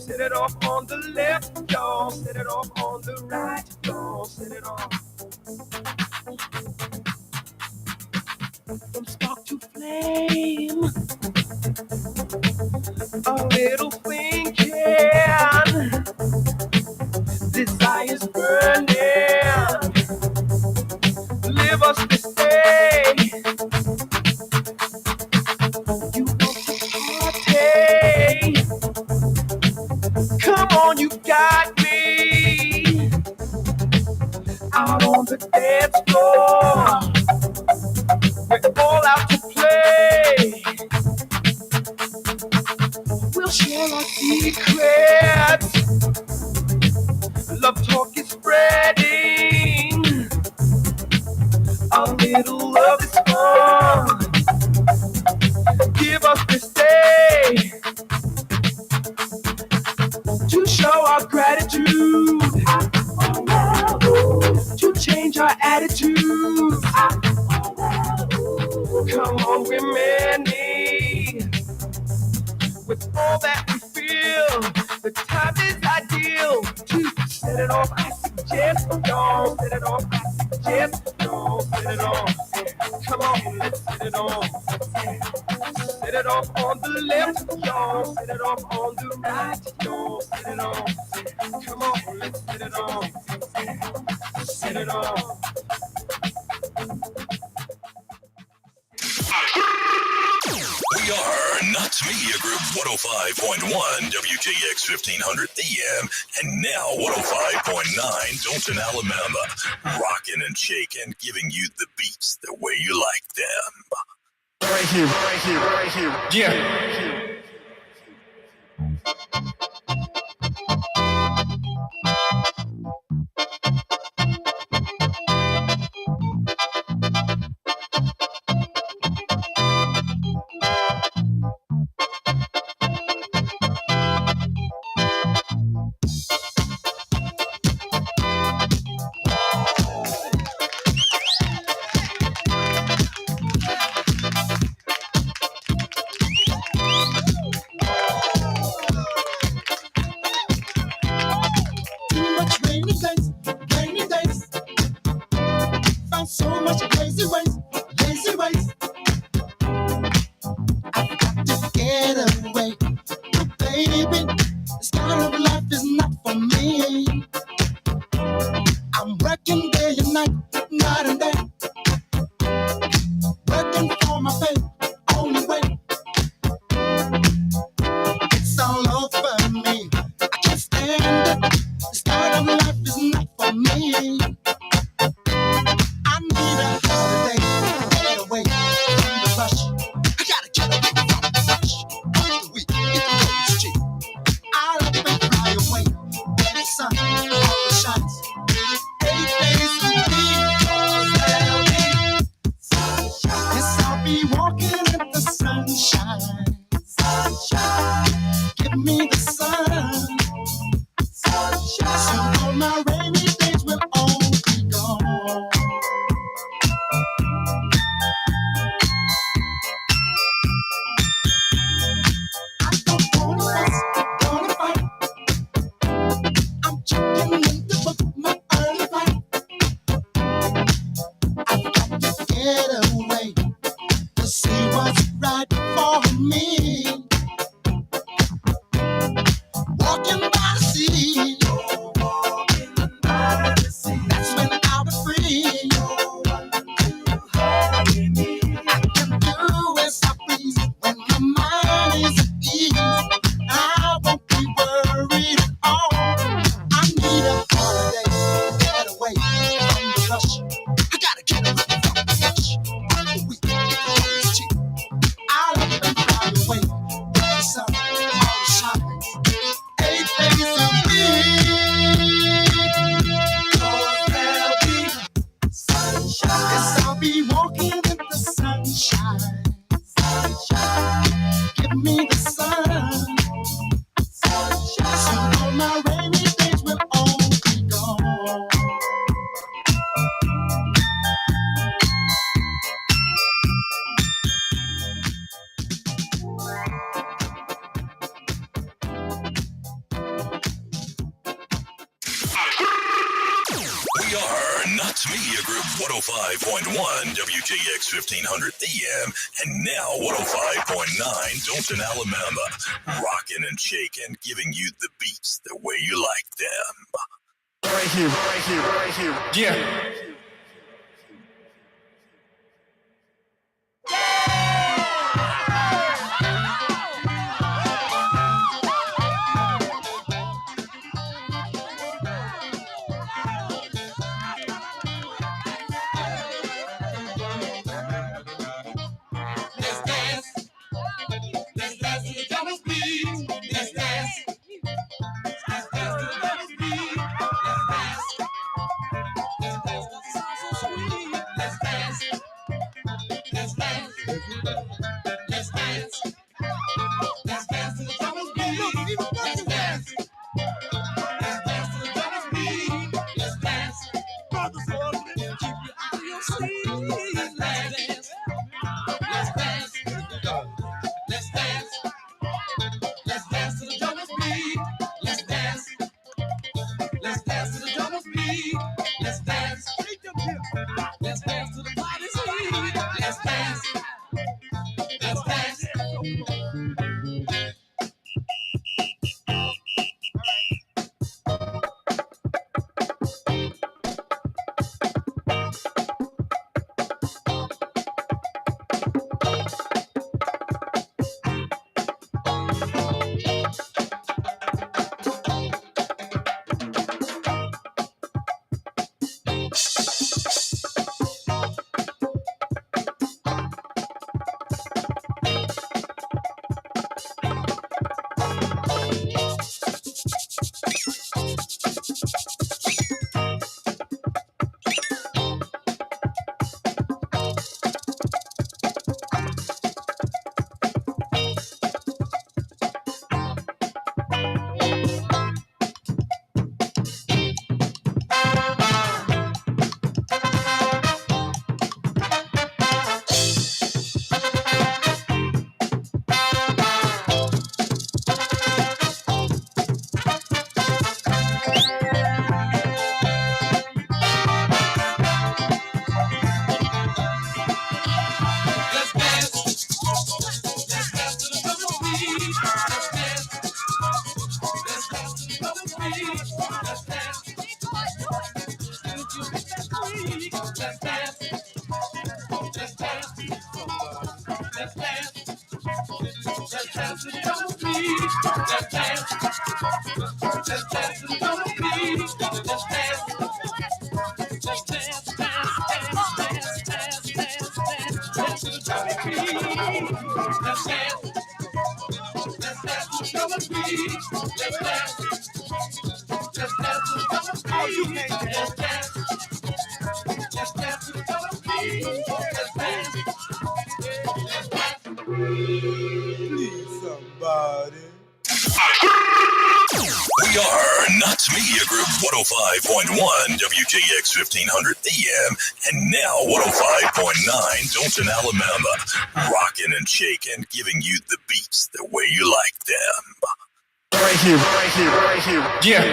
D: Set it off on the left, y'all. Set it off on the right, y'all. Set it off. From spark to flame, a little thing can. Desire's burning. Live us this day. You want to party? Come on, you got me. Out on the dance floor, we're all out to play. We'll share our secrets. Love talk is spreading. A to show our gratitude, to change our attitudes. Come on, we're many. With all that we feel, the time is ideal to set it off. I suggest, y'all, set it off. I suggest, y'all, set it off. Come on, let's set it off. Set it off on the left, y'all. Set it off on the right, y'all. Set it off. Come on, let's set it off. Set it off.
G: We are Knox Media Group 105.1 WKX 1500 AM and now 105.9 Dothan, Alabama. Rocking and shaking, giving you the beats the way you like them.
D: Right here, right here, right here. Yeah.
F: So much lazy ways, lazy ways. I've got to get away. But baby, this kind of life is not for me. I'm working day and night and day. Working for my pay, only way. It's all over me. I can't stand it. This kind of life is not for me. I need a holiday, get away from the rush. I gotta get away from the rush. After the week, it goes cheap. I'll up and fly away where the sun always shines. 8 days a week, yes, I'll be walking in the sunshine. Sunshine, give me the sun. Sunshine, so all my rainy days will all be gone.
G: Knox Media Group 105.1 WKX 1500 AM and now 105.9 Dothan, Alabama. Rocking and shaking, giving you the beats the way you like them.
D: Right here, right here, right here. Yeah.
G: We are Knox Media Group 105.1 WJX 1500 AM and now 105.9 Dothan, Alabama. Rocking and shaking, giving you the beats the way you like them.
D: Right here, right here, right here. Yeah.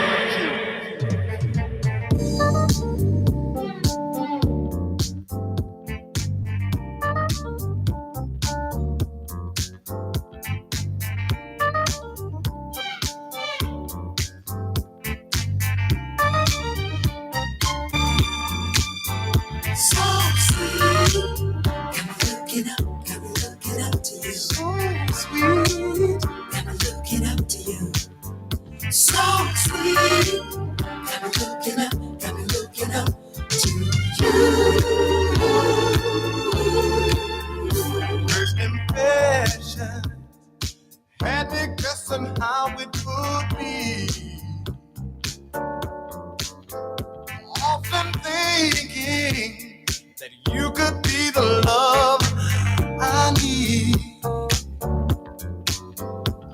D: First impression had me guessing how it would be. Often thinking that you could be the love I need.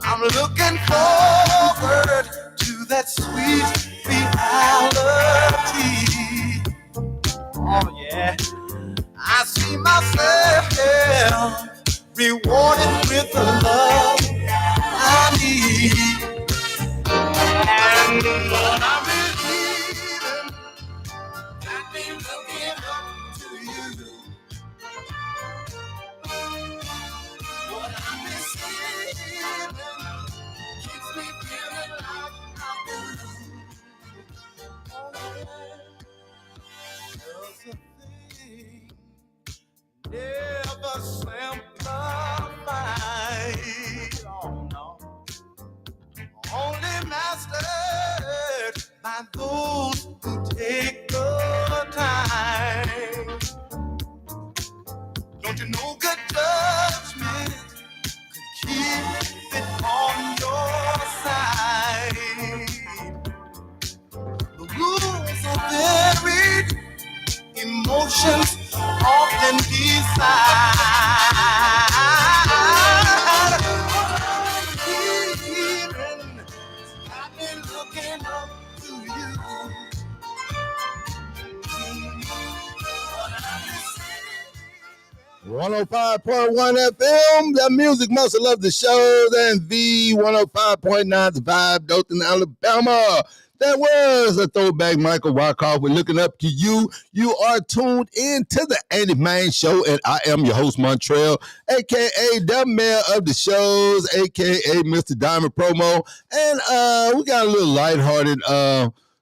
D: I'm looking forward to that sweet reality. Oh yeah, I see myself rewarded with the love I need. And Lord, I'm believing I've been looking up to you. What I'm receiving keeps me feeling like I do. There's a thing never simplified. Oh no. Only mastered by those who take the time. Don't you know good judgment could keep it on your side? The rules are varied, emotions often decide. Even I've been looking up to you.
C: 105.1 FM, the music muscle of the shows, and the 105.9 The Vibe, Dothan, Alabama. That was a throwback Michael Wyckoff. We're looking up to you. You are tuned in to the Andy Main Show, and I am your host, Montreal, a.k.a. the mayor of the shows, a.k.a. Mr. Diamond Promo. And we got a little lighthearted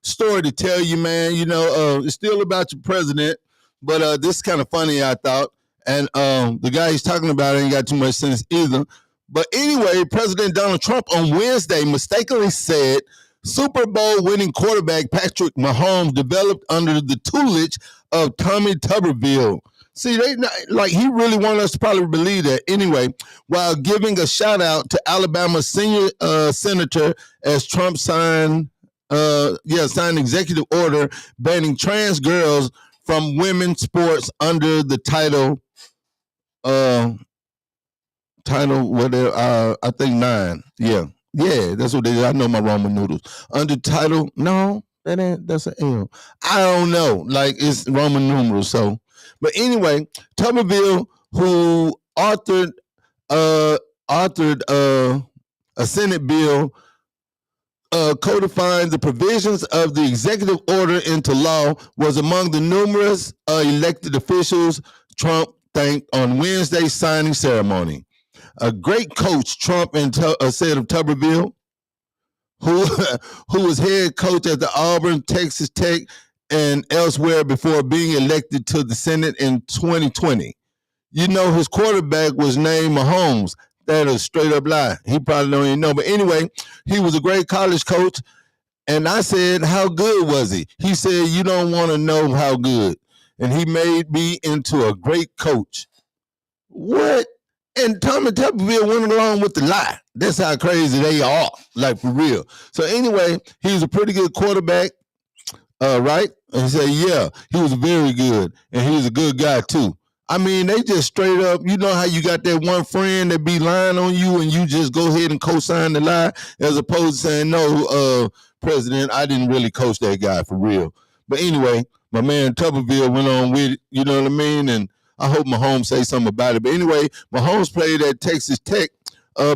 C: story to tell you, man. You know, it's still about your president, but this is kind of funny, I thought. And the guy he's talking about ain't got too much sense either. But anyway, President Donald Trump on Wednesday mistakenly said Super Bowl winning quarterback Patrick Mahomes developed under the tutelage of Tommy Tuberville. See, he really wanted us to probably believe that. Anyway, while giving a shout out to Alabama senior senator as Trump signed executive order banning trans girls from women's sports under the title whatever, I think 9. Yeah, that's what they. I know my ramen noodles. Under title, no, that's an L. I don't know. Like it's Roman numerals. So, but anyway, Tuberville, who authored a Senate bill codifying the provisions of the executive order into law, was among the numerous elected officials Trump thanked on Wednesday's signing ceremony. A great coach, Trump said of Tuberville. who who was head coach at the Auburn, Texas Tech, and elsewhere before being elected to the Senate in 2020. You know, his quarterback was named Mahomes. That is a straight up lie. He probably don't even know. But anyway, he was a great college coach. And I said, how good was he? He said, you don't want to know how good. And he made me into a great coach. What? And Tommy Tuberville went along with the lie. That's how crazy they are, like for real. So anyway, he was a pretty good quarterback, right? And he said, yeah, he was very good. And he was a good guy too. I mean, they just straight up, you know how you got that one friend that be lying on you and you just go ahead and co-sign the lie as opposed to saying, no, President, I didn't really coach that guy for real. But anyway, my man Tuberville went on with it, you know what I mean? And I hope Mahomes say something about it. But anyway, Mahomes played at Texas Tech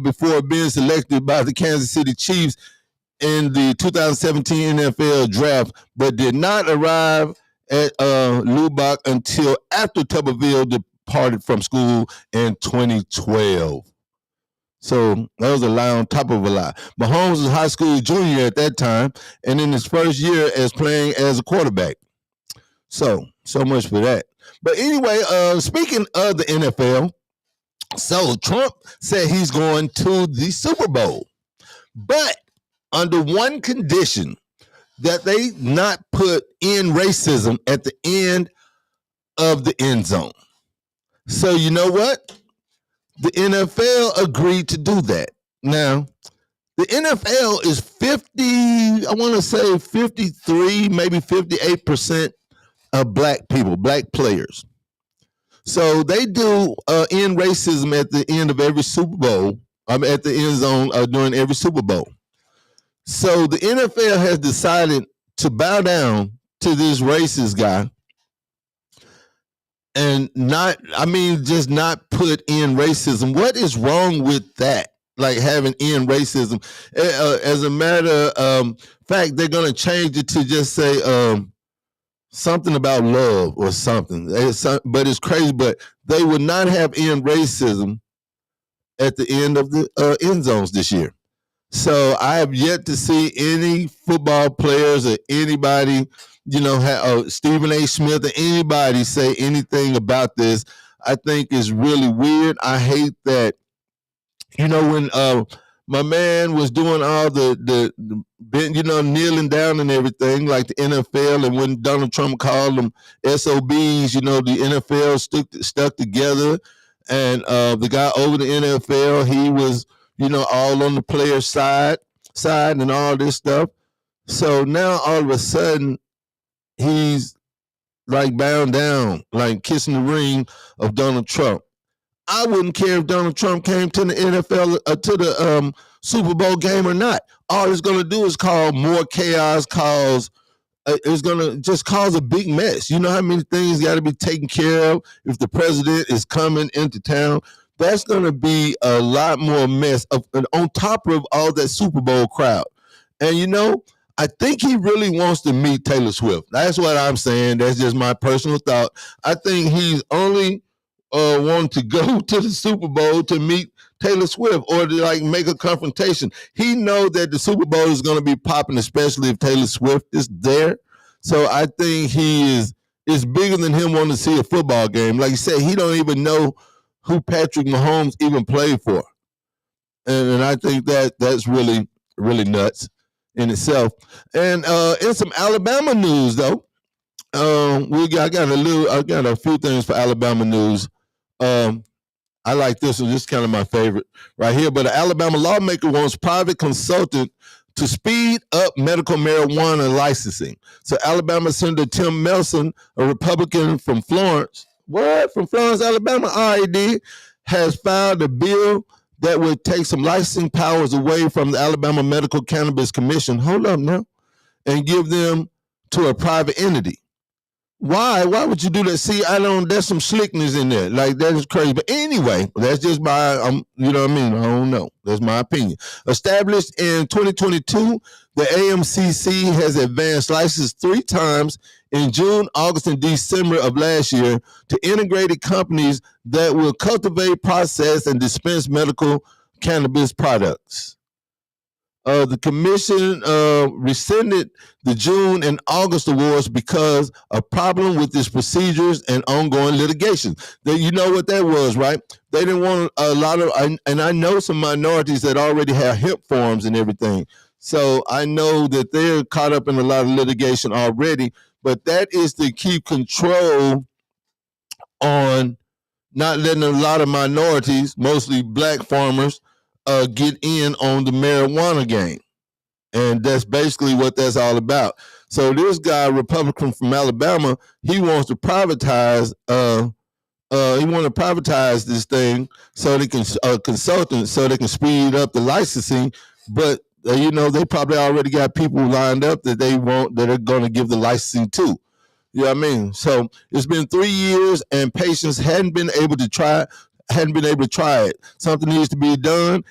C: before being selected by the Kansas City Chiefs in the 2017 NFL draft, but did not arrive at Lubbock until after Tuberville departed from school in 2012. So that was a lie on top of a lie. Mahomes was a high school junior at that time, and in his first year as playing as a quarterback. So much for that. But anyway, speaking of the NFL, so Trump said he's going to the Super Bowl, but under one condition, that they not put in racism at the end of the end zone. So you know what? The NFL agreed to do that. Now, the NFL is 53, maybe 58% of black people, black players. So they do end racism at the end of every Super Bowl, at the end zone during every Super Bowl. So the NFL has decided to bow down to this racist guy and just not put in racism. What is wrong with that? Like having in racism. As a matter of fact, they're going to change it to just say something about love or something. But it's crazy. But they would not have in racism at the end of the end zones this year. So I have yet to see any football players or anybody, Stephen A. Smith or anybody say anything about this. I think it's really weird. I hate that, when my man was doing all the kneeling down and everything like the NFL, and when Donald Trump called them SOBs, the NFL stuck together, and the guy over the NFL, he was all on the player's side and all this stuff. So now all of a sudden he's like bound down, like kissing the ring of Donald Trump. I wouldn't care if Donald Trump came to the NFL, to the Super Bowl game or not. All it's going to do is cause more chaos, it's going to just cause a big mess. You know how many things got to be taken care of if the president is coming into town? That's going to be a lot more mess on top of all that Super Bowl crowd. And, I think he really wants to meet Taylor Swift. That's what I'm saying. That's just my personal thought. I think he's only wanting to go to the Super Bowl to meet Taylor Swift or to make a confrontation. He knows that the Super Bowl is going to be popping, especially if Taylor Swift is there. So I think it's bigger than him wanting to see a football game. Like you said, he don't even know who Patrick Mahomes even played for. And I think that's really, really nuts in itself. And in some Alabama news, though, I got a few things for Alabama news. I like this one. This is kind of my favorite right here. But an Alabama lawmaker wants private consultant to speed up medical marijuana licensing. So Alabama Senator Tim Melson, a Republican from Florence, from Florence, Alabama, already has filed a bill that would take some licensing powers away from the Alabama Medical Cannabis Commission. Hold up now. And give them to a private entity. Why? Why would you do that? See, there's some slickness in there. Like, that is crazy. But anyway, that's just my, you know what I mean? I don't know. That's my opinion. Established in 2022, the AMCC has advanced license 3 times in June, August, and December of last year to integrated companies that will cultivate, process, and dispense medical cannabis products. The commission rescinded the June and August awards because of problem with its procedures and ongoing litigation. You know what that was, right? They didn't want a lot of, and I know some minorities that already have HIP forms and everything. So I know that they're caught up in a lot of litigation already, but that is to keep control on not letting a lot of minorities, mostly black farmers, get in on the marijuana game. And that's basically what that's all about. So this guy, Republican from Alabama, he wants to privatize. He want to privatize this thing so they can consultants so they can speed up the licensing. But they probably already got people lined up that they want that are going to give the licensing to. You know what I mean? So it's been 3 years and patients hadn't been able to try it. Something needs to be done.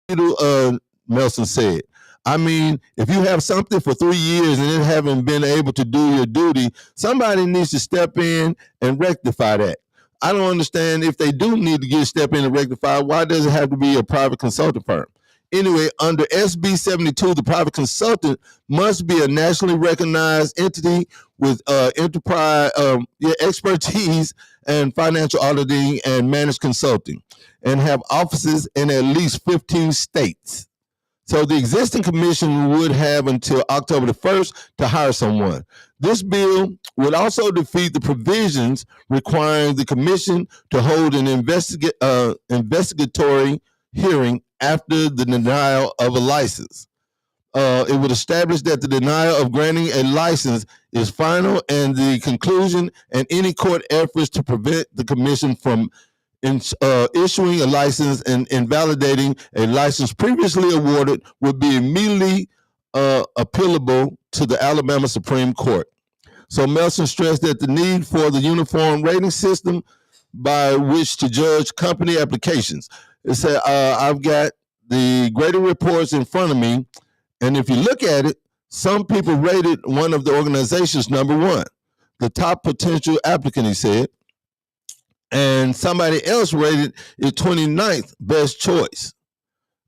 C: And Nelson said, I mean, if you have something for 3 years and it haven't been able to do your duty, somebody needs to step in and rectify that. I don't understand if they do need to step in and rectify, why does it have to be a private consulting firm? Anyway, under SB 72, the private consultant must be a nationally recognized entity with enterprise expertise and financial auditing and managed consulting, and have offices in at least 15 states. So the existing commission would have until October the 1st to hire someone. This bill would also defeat the provisions requiring the commission to hold an investigatory hearing after the denial of a license. It would establish that the denial of granting a license is final and the conclusion, and any court efforts to prevent the commission from issuing a license and invalidating a license previously awarded would be immediately appealable to the Alabama Supreme Court. So Melson stressed that the need for the uniform rating system by which to judge company applications. It said, I've got the grading reports in front of me, and if you look at it, some people rated one of the organizations number one, the top potential applicant, he said, and somebody else rated it 29th best choice,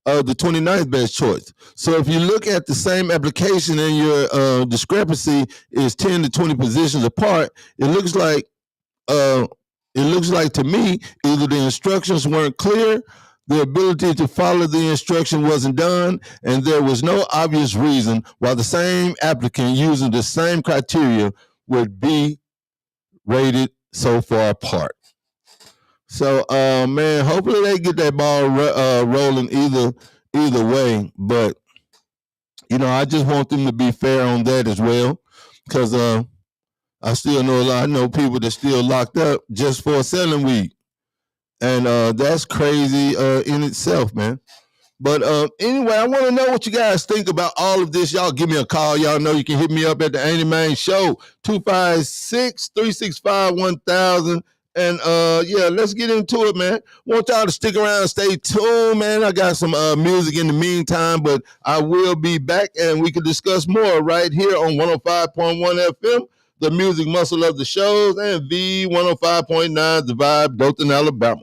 C: the 29th best choice. So if you look at the same application and your discrepancy is 10 to 20 positions apart, it looks like to me either the instructions weren't clear, the ability to follow the instruction wasn't done, and there was no obvious reason why the same applicant using the same criteria would be rated so far apart. So, man, hopefully they get that ball rolling either way. But, I just want them to be fair on that as well, because I still know I know people that still locked up just for selling weed. And that's crazy in itself, man. But anyway, I want to know what you guys think about all of this. Y'all give me a call. Y'all know you can hit me up at the Andy Man Show, 256-365-1000. And let's get into it, man. Want y'all to stick around and stay tuned, man. I got some music in the meantime, but I will be back and we can discuss more right here on 105.1 FM, the music muscle of the shows, and V105.9, The Vibe, Dothan, Alabama.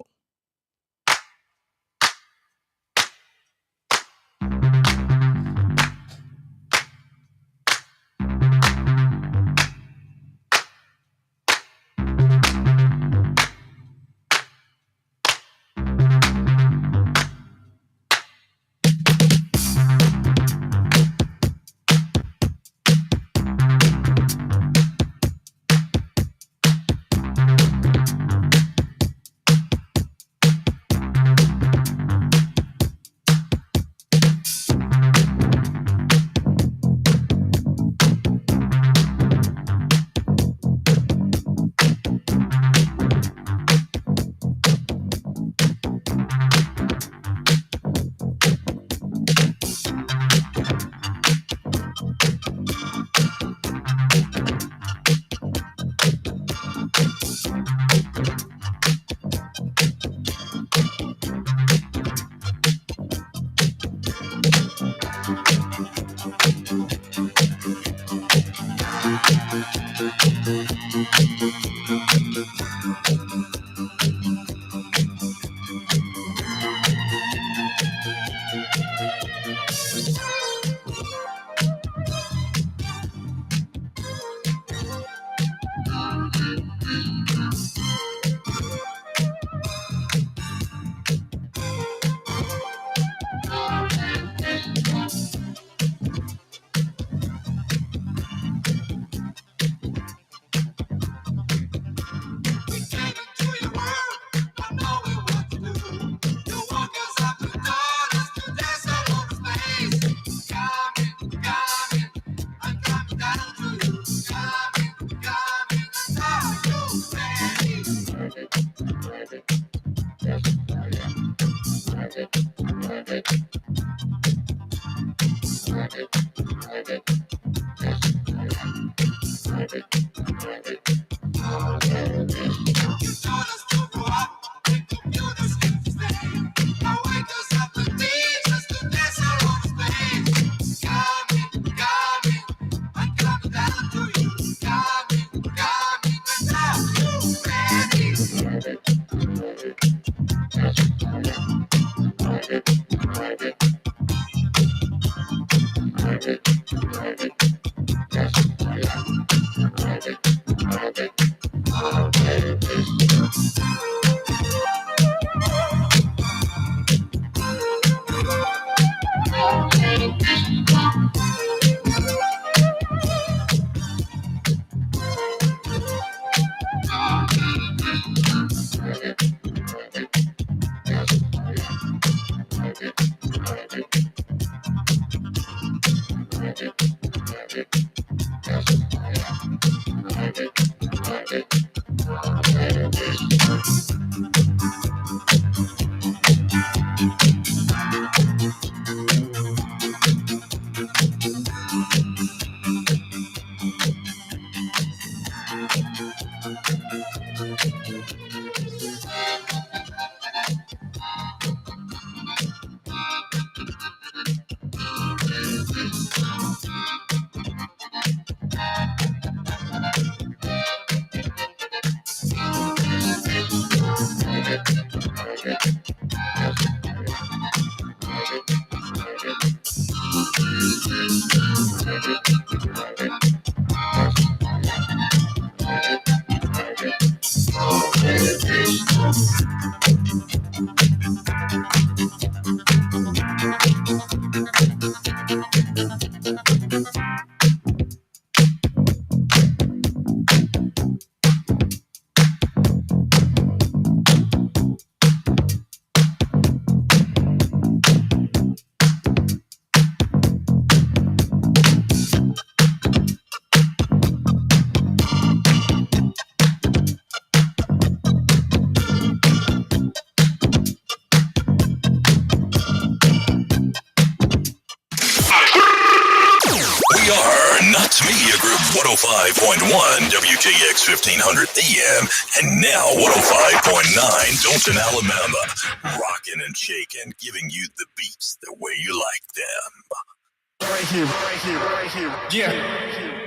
G: Knox Media Group 105.1 WTX 1500 AM and now 105.9 Dalton, Alabama. Rocking and shaking, giving you the beats the way you like them.
D: Right here, right here, right here. Yeah.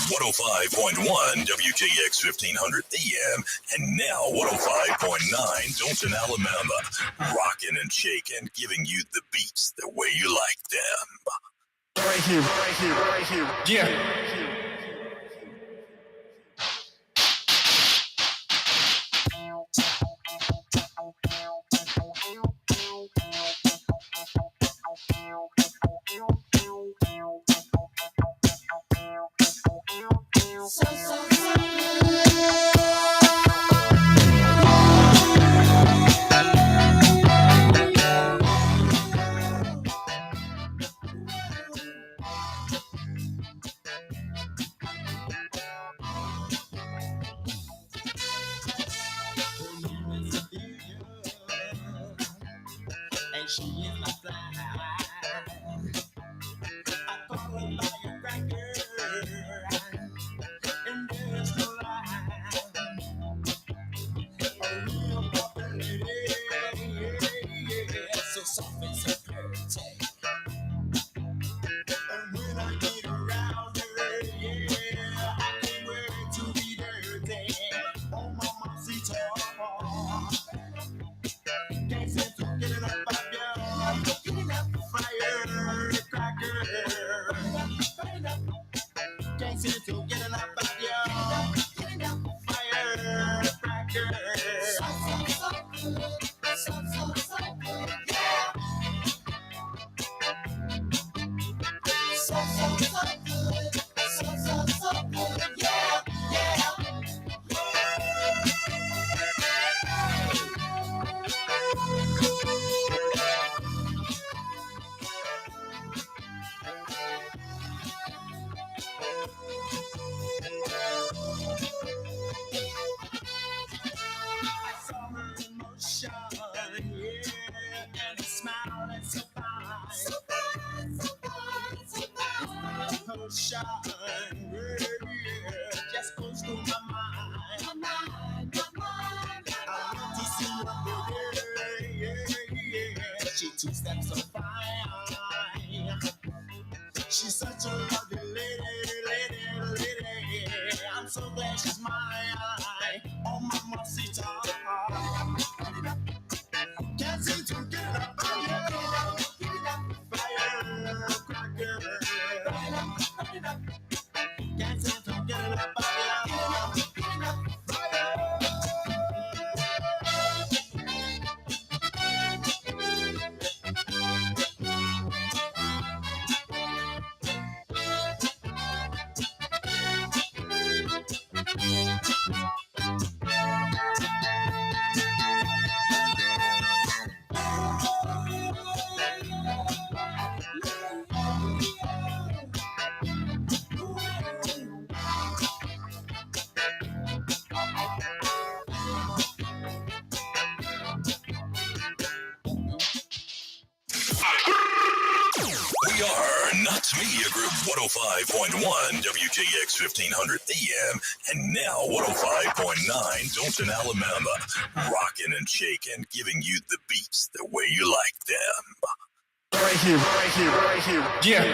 G: 105.1 WTX 1500 AM, and now 105.9 Dothan, Alabama. Rocking and shaking, giving you the beats the way you like them.
D: Right here, right here, right here. Yeah. And she is my fly. I call her firecracker, and there's no lie. A real proper lady, yeah, so soft and so pretty. And when I get around her, yeah, I can't wait to be dirty. Oh, mama, see can't seem to get enough of you. Getting up firecracker. Can't seem to get enough of you. Getting up firecracker. So good. So good. Yeah. So good. So good. Yeah. Yeah. I saw her in motion, yeah, and a smile and so fine. So fine, so fine, so fine. Potion, yeah, just goes through my mind. My mind, my mind. I want to see her, yeah. She two steps so fine. She's such a lovely lady. I'm so glad she's mine. Oh, mama, sita. Can't seem to get enough of you. Firecracker. Can't seem to get enough of you.
G: We are Knox Media Group 105.1 WTX 1500 AM, and now 105.9 Dothan, Alabama. Rocking and shaking, giving you the beats the way you like them.
D: Right here, right here, right here. Yeah.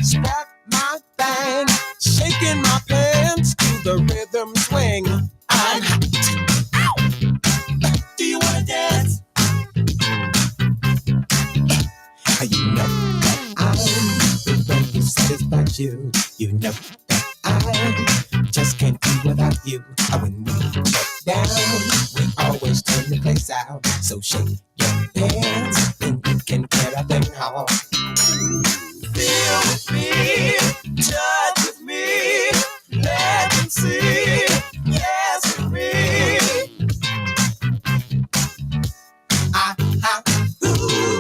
H: Spark my thing, shaking my pants to the rhythm swing. I'm hot. Ow! Do you wanna dance? You know that I'm going to satisfy you. You know that I just can't do without you. When we get down, we always turn the place out. So shake your hands, then you can get a thing off. Feel with me, touch with me, let them see, yes with me. Ooh.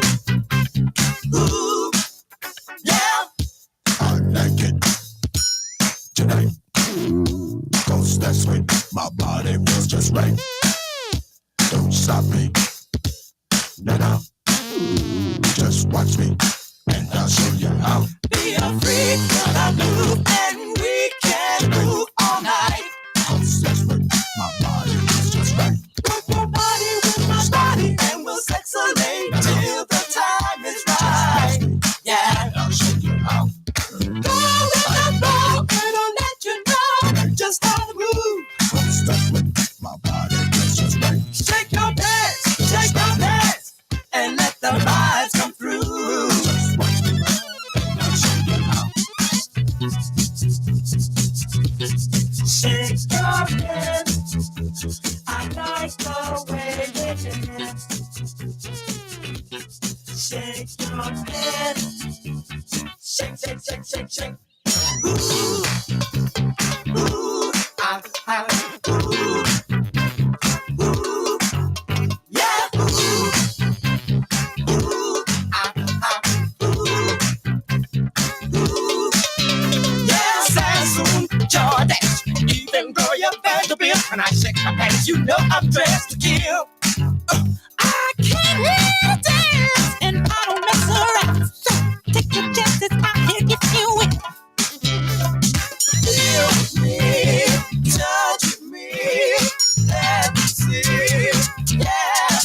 C: that's when my body feels just right. Don't stop me. No. Just watch me, and I'll show you how.
F: Be a freak, but I move, and we can move all night.
C: That's when my body feels just right.
F: Work your body with my body, and we'll sexolate till the time is right. Yeah.
C: And I'll show you how.
F: Go with the flow, and I'll let you know just how to move.
C: That's when my body feels just right.
F: Shake your dance, and let the vibes come through.
C: Just watch me, and I'll show you how.
F: Shake your head. I like the way you dance. Shake your head. Shake. Ooh, ooh, ooh, yeah, ooh, yeah. Sassoon, Jordache, even though you're Vanderbilt. When I shake my pants, you know I'm dressed to kill. I can't really dance, and I don't mess around. So take your chances out here if you win. Feel me, touch me, let me see. Yeah.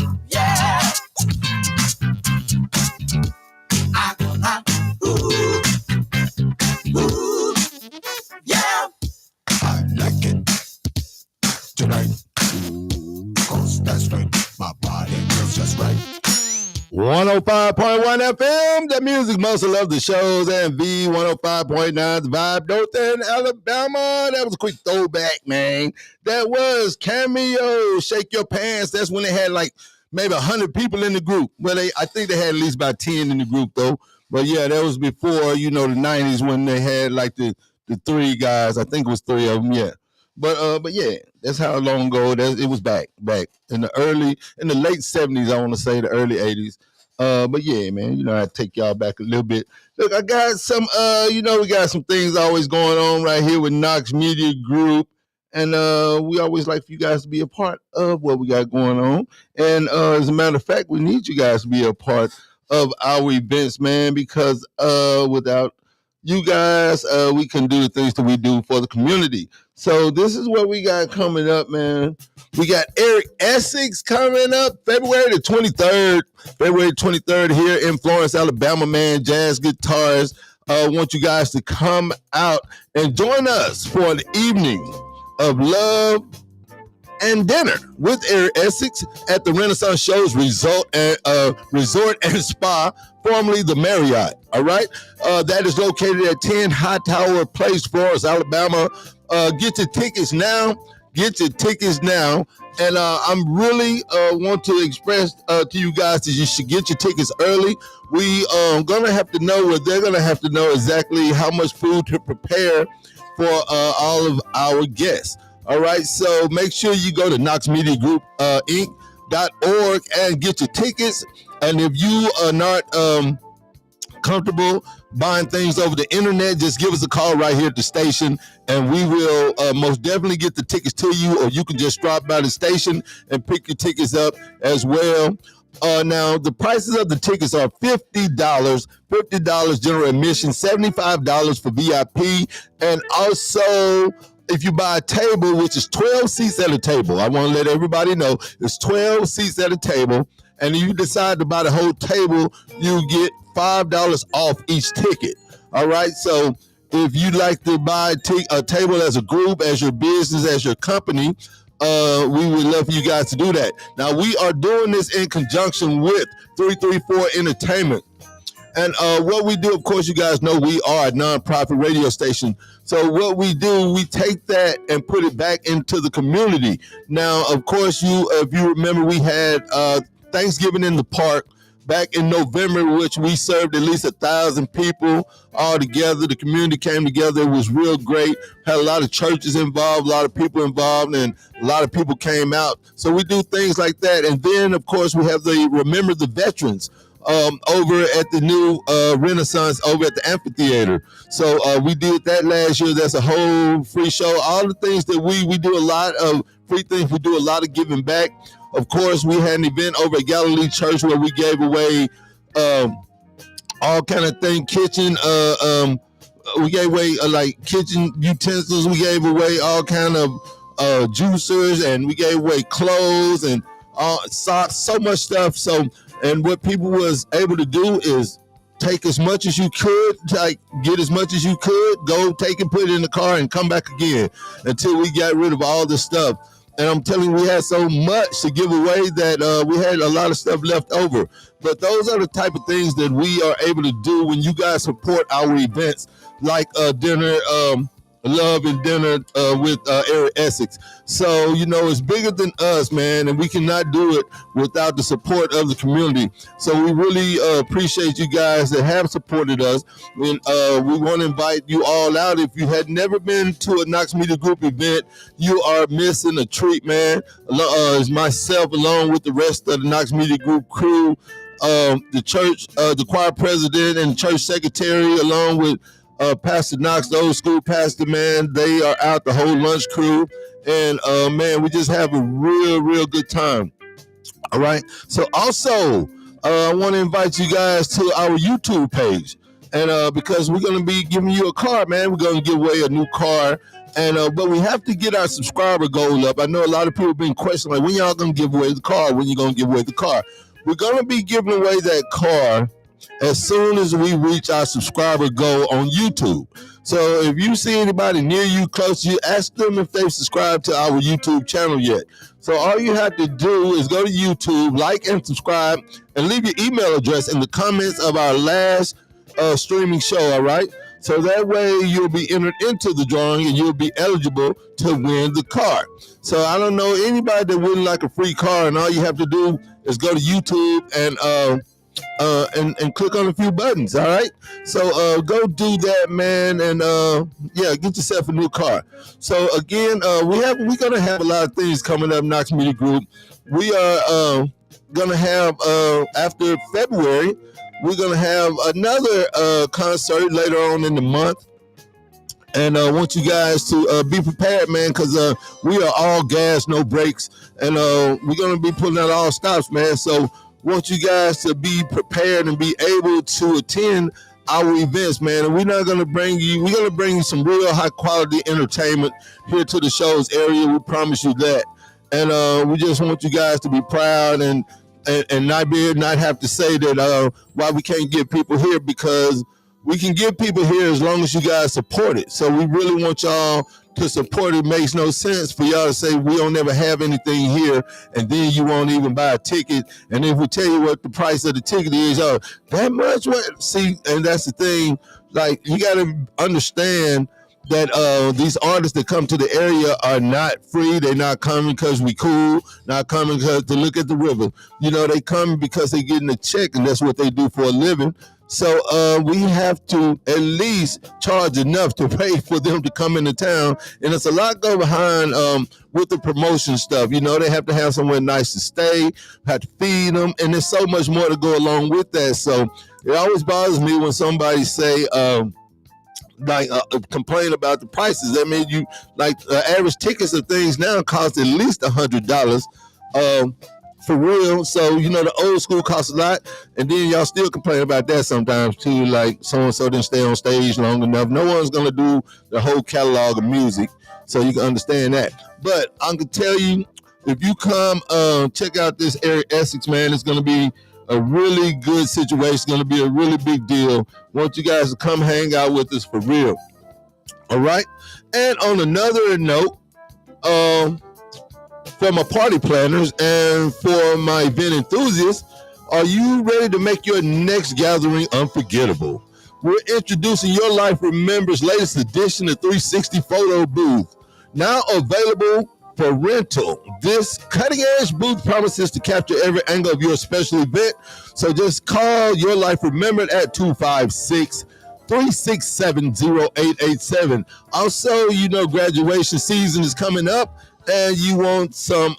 F: Ooh, yeah.
C: I like it tonight. 'Cause that's right. My body feels just right. 105.1 FM, the music muscle of the shows, and V105.9, the vibe, Dothan, Alabama. That was a quick throwback, man. That was Cameo, Shake Your Pants. That's when they had like maybe 100 people in the group. Well, I think they had at least about 10 in the group, though. But yeah, that was before, the 90s when they had like the three guys. I think it was three of them, yeah. But yeah, that's how long ago it was back in the late 70s, I want to say the early 80s. But yeah, man, I take y'all back a little bit. Look, I got some, we got some things always going on right here with Knox Media Group. And we always like for you guys to be a part of what we got going on. And as a matter of fact, we need you guys to be a part of our events, man, because without you guys, we can do the things that we do for the community. So this is what we got coming up, man. We got Eric Essex coming up February 23rd here in Florence, Alabama, man. Jazz guitars. Want you guys to come out and join us for an evening of love and dinner with Eric Essex at the Renaissance Shows Resort and Spa, formerly the Marriott. All right, that is located at 10 Hightower Place, Florence, Alabama. Get your tickets now. And I'm really want to express to you guys that you should get your tickets early. We gonna have to know, or they're gonna have to know exactly how much food to prepare for all of our guests. All right, so make sure you go to knoxmediagroup.org and get your tickets. And if you are not comfortable buying things over the internet, just give us a call right here at the station, and we will most definitely get the tickets to you, or you can just drop by the station and pick your tickets up as well. Now, the prices of the tickets are $50 general admission, $75 for VIP, and also if you buy a table, which is 12 seats at a table, I want to let everybody know it's 12 seats at a table, and if you decide to buy the whole table, you get $5 off each ticket. All right, so if you'd like to buy a table as a group, as your business, as your company, we would love for you guys to do that. Now, we are doing this in conjunction with 334 Entertainment. And what we do, of course, you guys know we are a nonprofit radio station. So what we do, we take that and put it back into the community. Now, of course, if you remember, we had Thanksgiving in the Park back in November, which we served at least 1,000 people all together. The community came together. It was real great. Had a lot of churches involved, a lot of people involved, and a lot of people came out. So we do things like that. And then, of course, we have the Remember the Veterans over at the new Renaissance over at the amphitheater. So we did that last year. That's a whole free show. All the things that we do a lot of free things. We do a lot of giving back. Of course, we had an event over at Galilee Church where we gave away all kind of things, kitchen. We gave away like kitchen utensils. We gave away all kind of juicers, and we gave away clothes and socks. So much stuff. So, and what people was able to do is take as much as you could, like get as much as you could, go take and put it in the car and come back again until we got rid of all this stuff. And I'm telling you, we had so much to give away that we had a lot of stuff left over. But those are the type of things that we are able to do when you guys support our events, like dinner, love and dinner with Eric Essex. So, you know, it's bigger than us, man, and we cannot do it without the support of the community. So we really appreciate you guys that have supported us. And we want to invite you all out. If you had never been to a Knox Media Group event, you are missing a treat, man. It's myself along with the rest of the Knox Media Group crew, the church, the choir president and church secretary, along with Pastor Knox, the old school pastor, man. They are out, the whole lunch crew. And, man, we just have a real good time. All right. So also, I want to invite you guys to our YouTube page. And because we're going to be giving you a car, man. We're going to give away a new car. And but we have to get our subscriber goal up. I know a lot of people have been questioning, like, when y'all going to give away the car? When you going to give away the car? We're going to be giving away that car as soon as we reach our subscriber goal on YouTube. So if you see anybody near you, close to you, ask them if they've subscribed to our YouTube channel yet. So all you have to do is go to YouTube, like and subscribe, and leave your email address in the comments of our last streaming show, all right? So that way you'll be entered into the drawing and you'll be eligible to win the car. So I don't know anybody that wouldn't like a free car, and all you have to do is go to YouTube and click on a few buttons, all right? So go do that, man, and yeah, get yourself a new car. So again, we're gonna have a lot of things coming up, Knox Media Group. We are gonna have after February, we're gonna have another concert later on in the month. And I want you guys to be prepared, man, because we are all gas, no brakes, and we're gonna be putting out all stops, man. So want you guys to be prepared and be able to attend our events, man. And we're going to bring you some real high quality entertainment here to the show's area. We promise you that. And we just want you guys to be proud and not have to say that why we can't get people here, because we can get people here as long as you guys support it. So we really want y'all to support it. Makes no sense for y'all to say we don't ever have anything here, and then you won't even buy a ticket. And if we tell you what the price of the ticket is, that much? What? See, and that's the thing. Like, you got to understand that these artists that come to the area are not free. They're not coming because we cool, not coming because to look at the river. You know, they come because they're getting a check, and that's what they do for a living. So we have to at least charge enough to pay for them to come into town. And it's a lot go behind with the promotion stuff. You know, they have to have somewhere nice to stay, have to feed them, and there's so much more to go along with that. So it always bothers me when somebody say, complain about the prices. I mean, you like average tickets of things now cost at least $100. For real. So, you know, the old school costs a lot, and then y'all still complain about that sometimes too, like so-and-so didn't stay on stage long enough. No one's gonna do the whole catalog of music, so you can understand that. But I can tell you, if you come check out this Eric Essex, man, it's gonna be a really good situation. It's gonna be a really big deal. Want you guys to come hang out with us for real. All right. And on another note, for my party planners and for my event enthusiasts, are you ready to make your next gathering unforgettable? We're introducing Your Life Remembers latest edition of 360 Photo Booth, now available for rental. This cutting-edge booth promises to capture every angle of your special event, so just call Your Life Remembered at 256-367-0887. Also, you know, graduation season is coming up, and you want some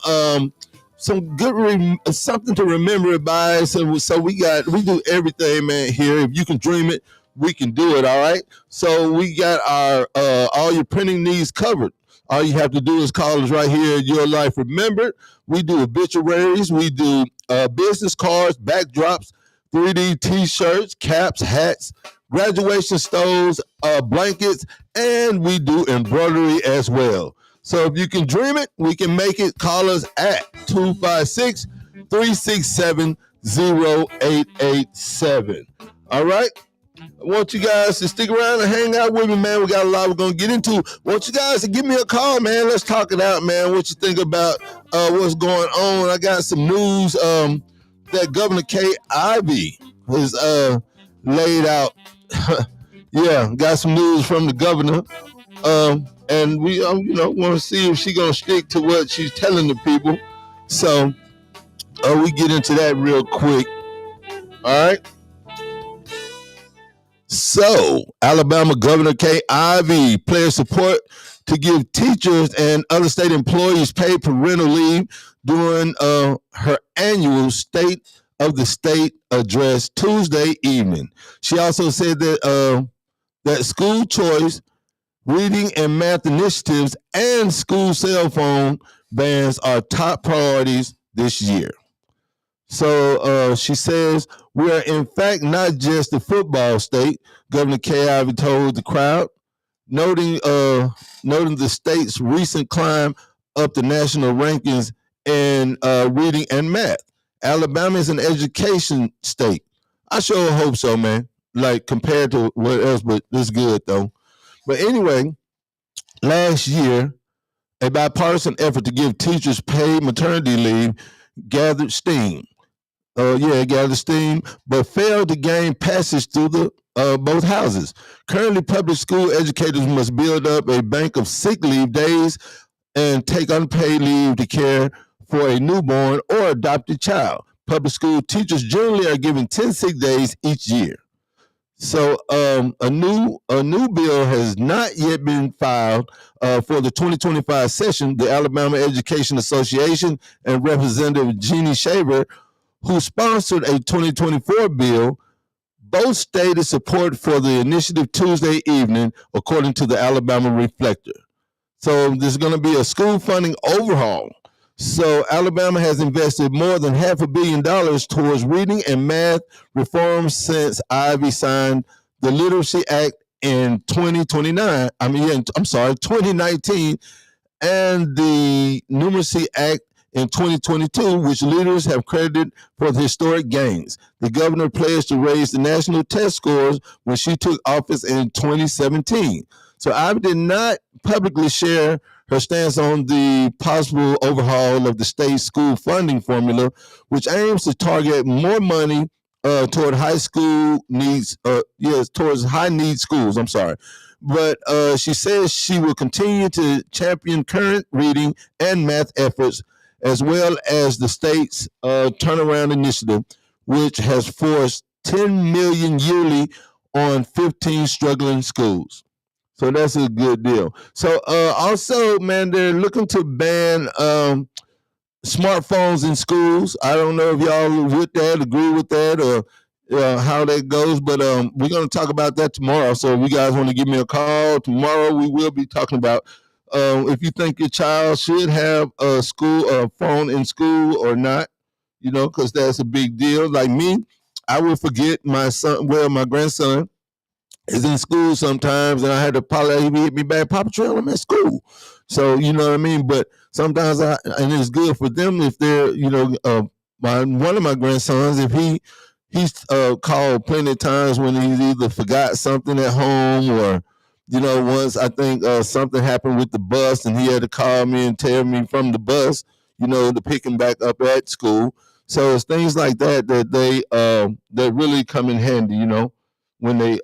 C: some good something to remember it by. So we do everything, man. Here, if you can dream it, we can do it. All right. So we got our all your printing needs covered. All you have to do is call us right here at Your Life Remembered. We do obituaries. We do business cards, backdrops, 3D T-shirts, caps, hats, graduation stoves, blankets, and we do embroidery as well. So if you can dream it, we can make it. Call us at 256-367-0887. All right? I want you guys to stick around and hang out with me, man. We got a lot we're going to get into. I want you guys to give me a call, man. Let's talk it out, man. What you think about what's going on? I got some news that Governor Kay Ivey has laid out. Yeah, got some news from the governor. And we, want to see if she's going to stick to what she's telling the people. So we get into that real quick. All right. So, Alabama Governor Kay Ivey pledged support to give teachers and other state employees paid parental leave during her annual State of the State address Tuesday evening. She also said that that school choice, reading and math initiatives, and school cell phone bans are top priorities this year. So she says, we are in fact not just a football state, Governor Kay Ivey told the crowd, noting the state's recent climb up the national rankings in reading and math. Alabama is an education state. I sure hope so, man. Like compared to what else, but it's good though. But anyway, last year, a bipartisan effort to give teachers paid maternity leave gathered steam. But failed to gain passage through the both houses. Currently, public school educators must build up a bank of sick leave days and take unpaid leave to care for a newborn or adopted child. Public school teachers generally are given 10 sick days each year. So a new bill has not yet been filed for the 2025 session. The Alabama Education Association and Representative Jeannie Shaver, who sponsored a 2024 bill, both stated support for the initiative Tuesday evening, according to the Alabama Reflector. So there's going to be a school funding overhaul. So Alabama has invested more than $500 million towards reading and math reforms since Ivey signed the Literacy Act in 2019, and the Numeracy Act in 2022, which leaders have credited for the historic gains. The governor pledged to raise the national test scores when she took office in 2017. So Ivey did not publicly share her stance on the possible overhaul of the state school funding formula, which aims to target more money toward towards high need schools. But she says she will continue to champion current reading and math efforts, as well as the state's turnaround initiative, which has forced $10 million yearly on 15 struggling schools. So that's a good deal. So also, man, they're looking to ban smartphones in schools. I don't know if y'all agree with that, or how that goes, but we're going to talk about that tomorrow. So if you guys want to give me a call tomorrow, we will be talking about if you think your child should have a phone in school or not, because that's a big deal. Like me, I will forget my grandson is in school sometimes, and I had to apologize. He hit me back, Papa Trail, I'm at school. So, you know what I mean? But sometimes and it's good for them if they're, one of my grandsons, if he's called plenty of times when he's either forgot something at home, or, once I think something happened with the bus and he had to call me and tell me from the bus, to pick him back up at school. So it's things like that that really come in handy, when they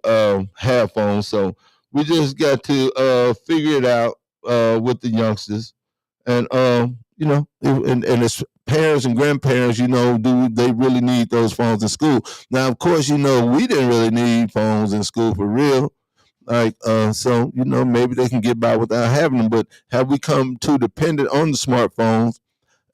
C: have phones. So we just got to figure it out with the youngsters, and and as parents and grandparents, do they really need those phones in school? Now, of course, we didn't really need phones in school for real. So maybe they can get by without having them. But have we come too dependent on the smartphones?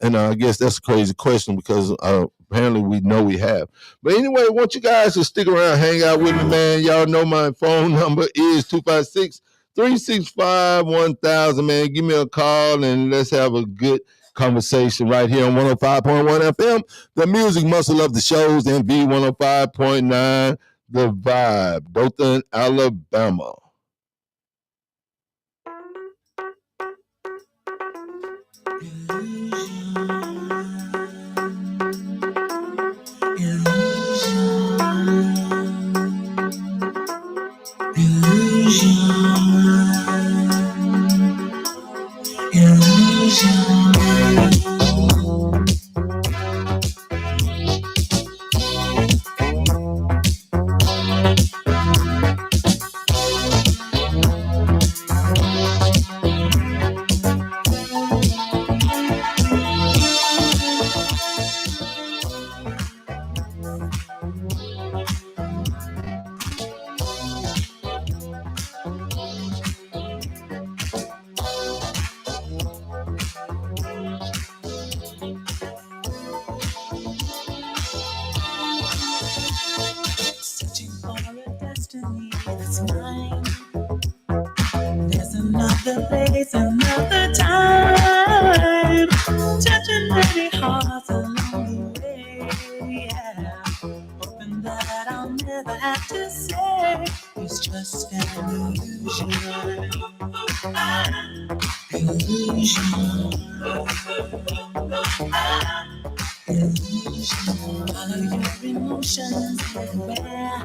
C: And I guess that's a crazy question because apparently we know we have. But anyway, I want you guys to stick around, hang out with me, man. Y'all know my phone number is 256-365-1000, man. Give me a call and let's have a good conversation right here on 105.1 FM. The music muscle of the shows and V105.9, The Vibe, Dothan, Alabama.
F: Searching for a destiny that's mine. There's another place, another time. Touching many hearts along the way. Yeah. Hoping that I'll never have to say it's just an illusion. Illusion. Illusion. Follow your emotions everywhere.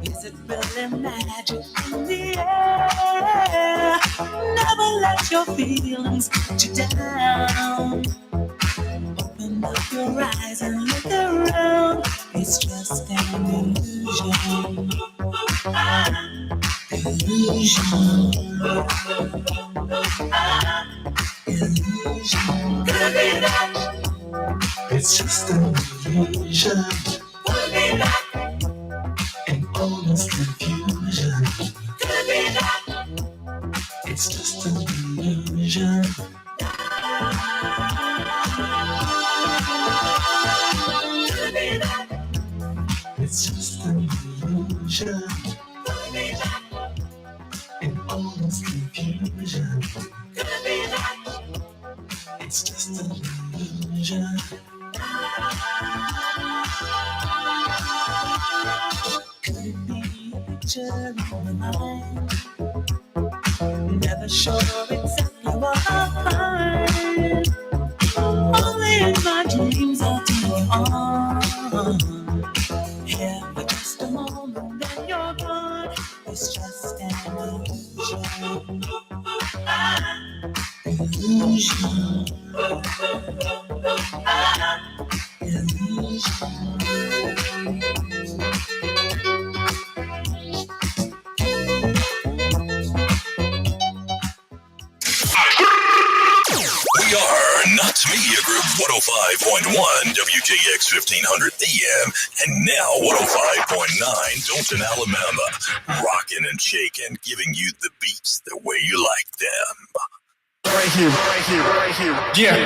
F: Is it really magic in the air? Never let your feelings get you down. Open up your eyes and look around. It's just an illusion. Illusion. Illusion. Could be that. It's just an illusion. Could be that. An almost confusion. Could be that. It's just an illusion. Could be that. It's just an illusion. Could be that. An almost confusion. Could be that. It's just an illusion. Could it be a picture in my mind? Never sure exactly what I'll find. Only in my dreams I'll take you on. Here for just a moment, then you're gone. It's just an illusion. Illusion.
G: We are Knox Media Group 105.1 WJX 1500 AM and now 105.9 Dothan, Alabama. Rocking and shaking, giving you the beats the way you like them.
D: Right here, right here, right here. Yeah.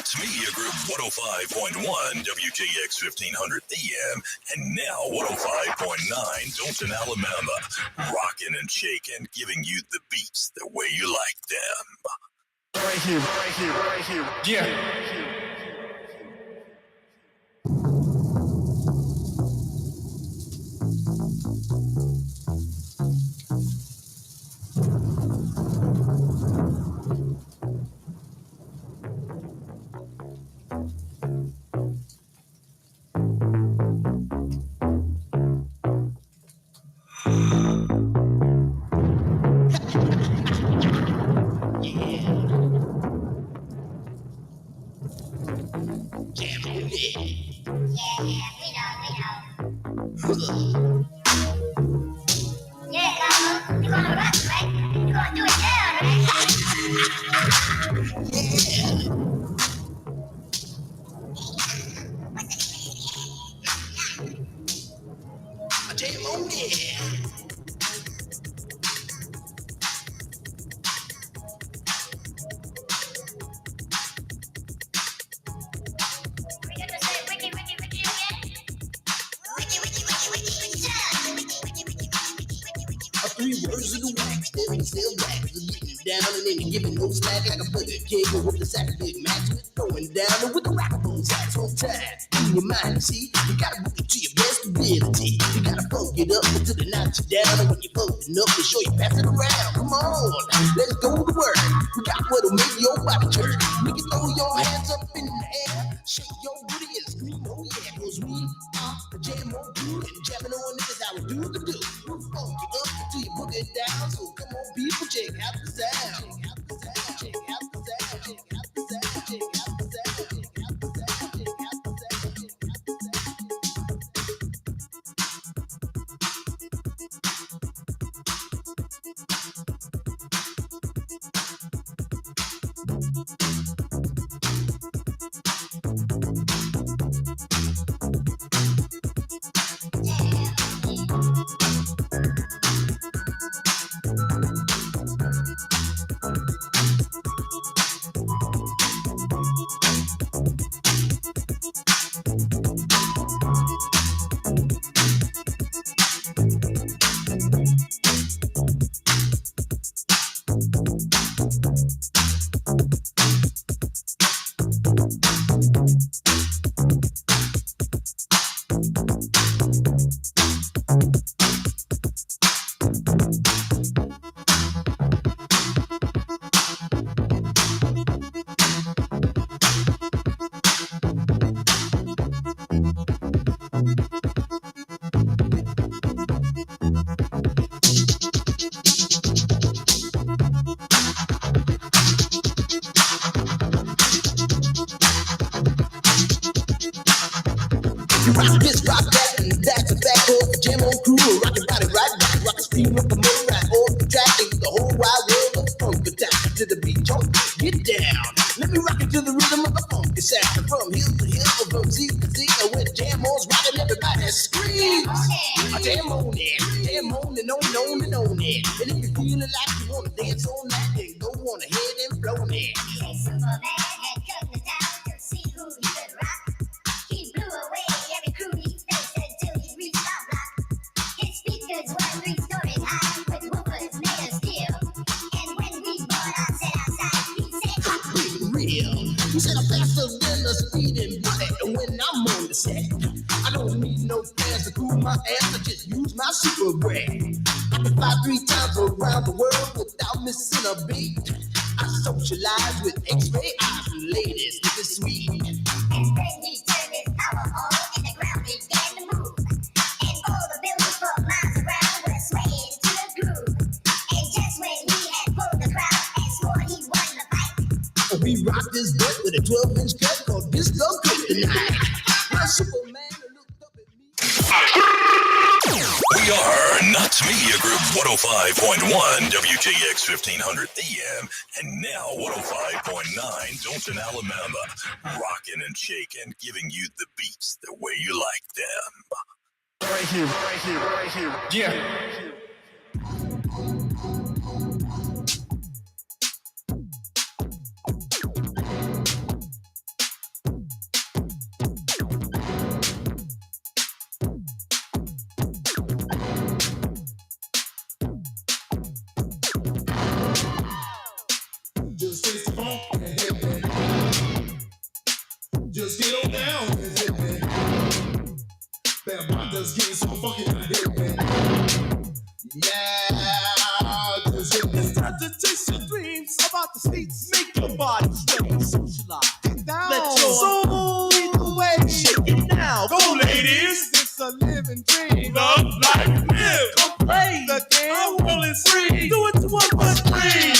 G: Knox Media Group 105.1 WTX 1500 AM and now 105.9 Dothan, Alabama. Rocking and shaking, giving you the beats the way you like them.
D: Right here, right here, right here. Yeah.
I: Three words of the wax, still back, getting down and then giving no slack like a bugger kid with the sack of big match, going down and with the rockabilly sax on time. In your mind, see, you gotta book it to your best ability. You gotta funk it up until they knock you down, and when you're funkin' up, they show you pass it around. Come on, let's go to work. We got what'll make your body jerk. Make you throw your hands up in the air, shake your booty and scream, oh yeah, 'cause we are the jam on good and jamming on niggas how we do the do. We funk it up until you book it down. So come on, people, check out the sound. Check out the sound. Check out the sound. Check out the sound. Check out the sound. Check out the sound. Check out the sound. Check out the rock this, rock that, and that's a fact. Off the jam on crew, rockin' body right back, rock the stream up the motor right off the track, and the whole wide world of funk attack to the beat. Jump, get down. Let me rock it to the rhythm of the funky sound. From hill to hill, from sea to sea, and when jam on's rockin', everybody screams. Jam on it, jam on and on and on and on it. And if you're feeling like you wanna dance on that, then go on ahead and blow it.
J: Superman had come to town to see who he could rock. He blew away every crew he faced until he reached our block. His speakers were 3 stories high with woofers made of steel. And when we brought our set outside, he said,
I: "I'm real." He said, "I'm faster than a speeding bullet when I'm on the set. I don't need no fans to cool my ass. I just use my super breath. I can fly 3 times around the world without missing a beat. I socialize with X-ray eyes and ladies, this is sweet."
J: and then he turned his power on and the ground began to move. And all the buildings for miles around were swaying to the groove. And just when he had pulled the crowd and swore he won the fight,
I: We rock this butt with a 12-inch cut called Disco Kryptonite. My Superman looked up at me.
G: We are Knox Media Group 105.1 WTX 1500 AM and now 105.9 Dothan, Alabama. Rocking and shaking, giving you the beats the way you like them.
D: Right here, right here, right here. Yeah.
C: get on down with it, man. Bam, just getting so funky in the head, man. Yeah, just hit me.
D: Time to chase your dreams about the streets. Make your body sway, socialize. Get down. Let your soul lead the way. Shake it now. Go, ladies. It's a living dream. Love, life, live. Come play the game. Our world is free. Do it to 1, 2, 3.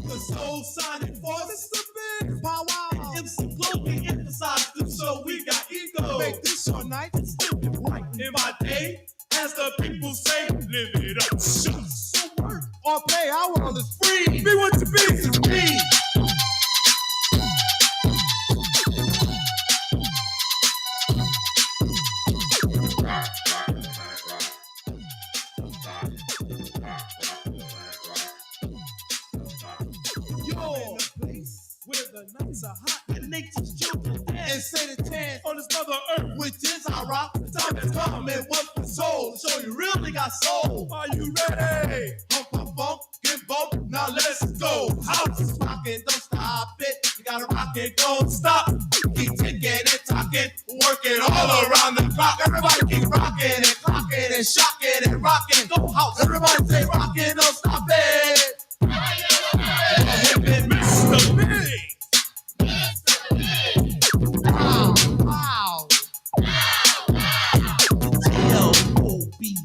D: The soul signing force, the big power. MC Glow, we emphasize this, so we got ego. Make this your night, it's living right in my day. As the people say, live it up. Shucks. So work or play, our world is free. Be what you be, to be. Where the nights are hot and nature's children dance and say the chance on this mother earth, which is our rock. The time has come and what's the soul? Show you really got soul. Are you ready? Hump, hump, bump, get bump. Now let's go. House is rocking, don't stop it. You gotta rock it, don't stop. Keep ticking and talking, working all around the clock. Everybody keep rocking and clocking and shocking and rocking. Go house. Everybody say rocking, don't stop it. Mr. Big. Wow. L-O-B-E.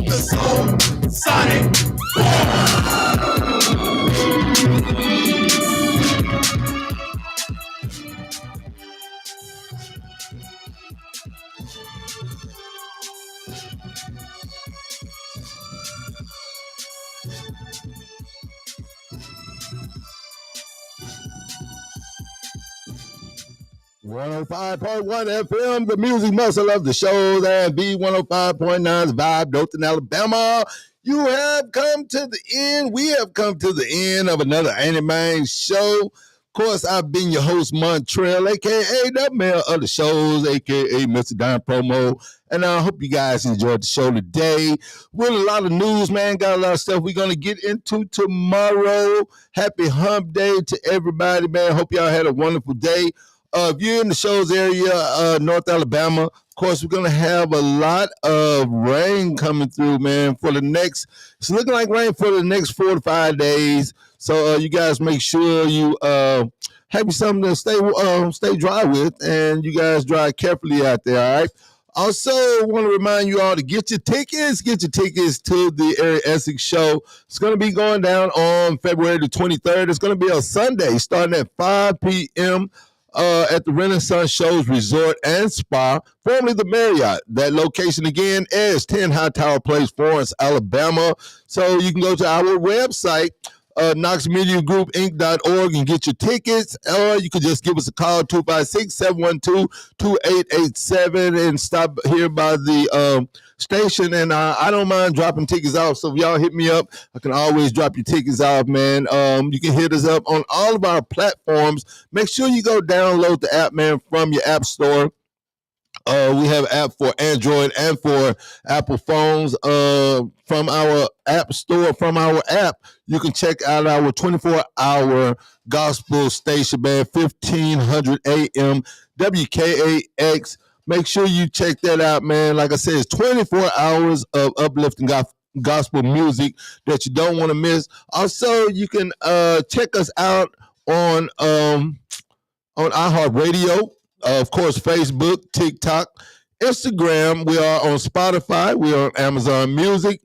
D: The Soul Sonic.
C: .105.1 FM, the music muscle of the show, and B105.9's Vibe, Dothan, Alabama. You have come to the end. We have come to the end of another Anime show. Of course, I've been your host, Montreal, a.k.a. the mayor of the shows, a.k.a. Mr. Don Promo. And I hope you guys enjoyed the show today. With a lot of news, man. Got a lot of stuff we're going to get into tomorrow. Happy hump day to everybody, man. Hope y'all had a wonderful day. If you're in the show's area, North Alabama, of course, we're going to have a lot of rain coming through, man, it's looking like rain for the next 4 to 5 days. So you guys make sure you have you something to stay dry with, and you guys drive carefully out there, all right? Also, want to remind you all to get your tickets to the Area Essex show. It's going to be going down on February the 23rd. It's going to be on Sunday starting at 5 p.m., at the Renaissance Shows Resort and Spa, formerly the Marriott. That location again is 10 Hightower Place, Florence, Alabama. So you can go to our website, knoxmediagroupinc.org, and get your tickets, or you can just give us a call, 256-712-2887, and stop here by the station, and I don't mind dropping tickets off. So if y'all hit me up, I can always drop your tickets off, man. You can hit us up on all of our platforms. Make sure you go download the app, man, from your app store. We have an app for Android and for Apple phones. From our app store, from our app, you can check out our 24-hour gospel station, man, 1500 AM, WKAX. Make sure you check that out, man. Like I said, it's 24 hours of uplifting gospel music that you don't want to miss. Also, you can check us out on iHeartRadio, of course, Facebook, TikTok, Instagram. We are on Spotify. We are on Amazon Music,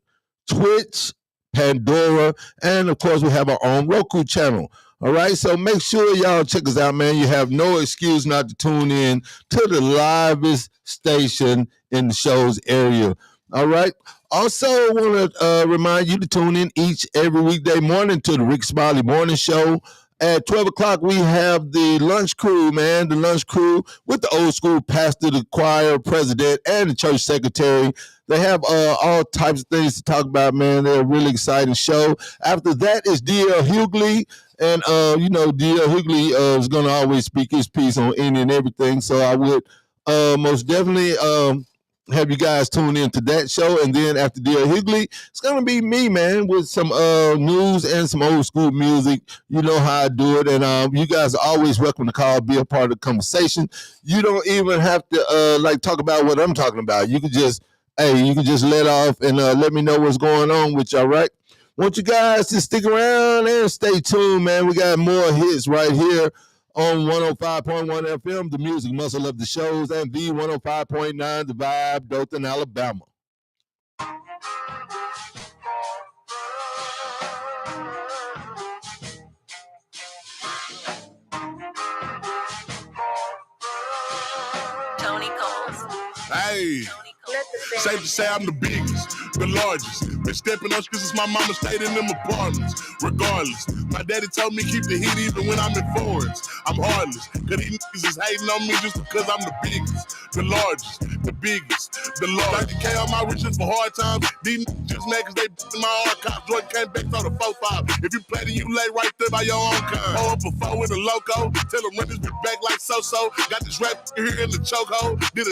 C: Twitch, Pandora, and of course, we have our own Roku channel. All right, so make sure y'all check us out, man. You have no excuse not to tune in to the livest station in the show's area. All right. Also, I want to remind you to tune in every weekday morning to the Rick Smiley Morning Show. At 12 o'clock, we have the lunch crew, man. The lunch crew with the old school pastor, the choir president, and the church secretary. They have all types of things to talk about, man. They're a really exciting show. After that is D.L. Hughley. And, D.L. Hughley is going to always speak his piece on any and everything. So I would most definitely have you guys tune in to that show. And then after D.L. Hughley, it's going to be me, man, with some news and some old school music. You know how I do it. And you guys are always welcome to call, be a part of the conversation. You don't even have to talk about what I'm talking about. You can just let off and let me know what's going on with you, all right? Want you guys to stick around and stay tuned, man. We got more hits right here on 105.1 FM, the music muscle of the shows, and the 105.9, the vibe, Dothan, Alabama.
K: Tony Coles.
L: Hey, safe to say I'm the biggest, the largest. Been stepping on streets since my mama stayed in them apartments. Regardless, my daddy told me keep the heat even when I'm in foreigns. I'm heartless, cause these niggas is hating on me just because I'm the biggest, the largest, the biggest, the largest. 30K on my riches for hard times. These niggas just mad cause they in my archives. Jordan came back to the 4-5. If you play, then you lay right there by your own kind. Hold up a 4 with a loco. Tell them run this bitch back like so-so. Got this rap here in the chokehold. Did a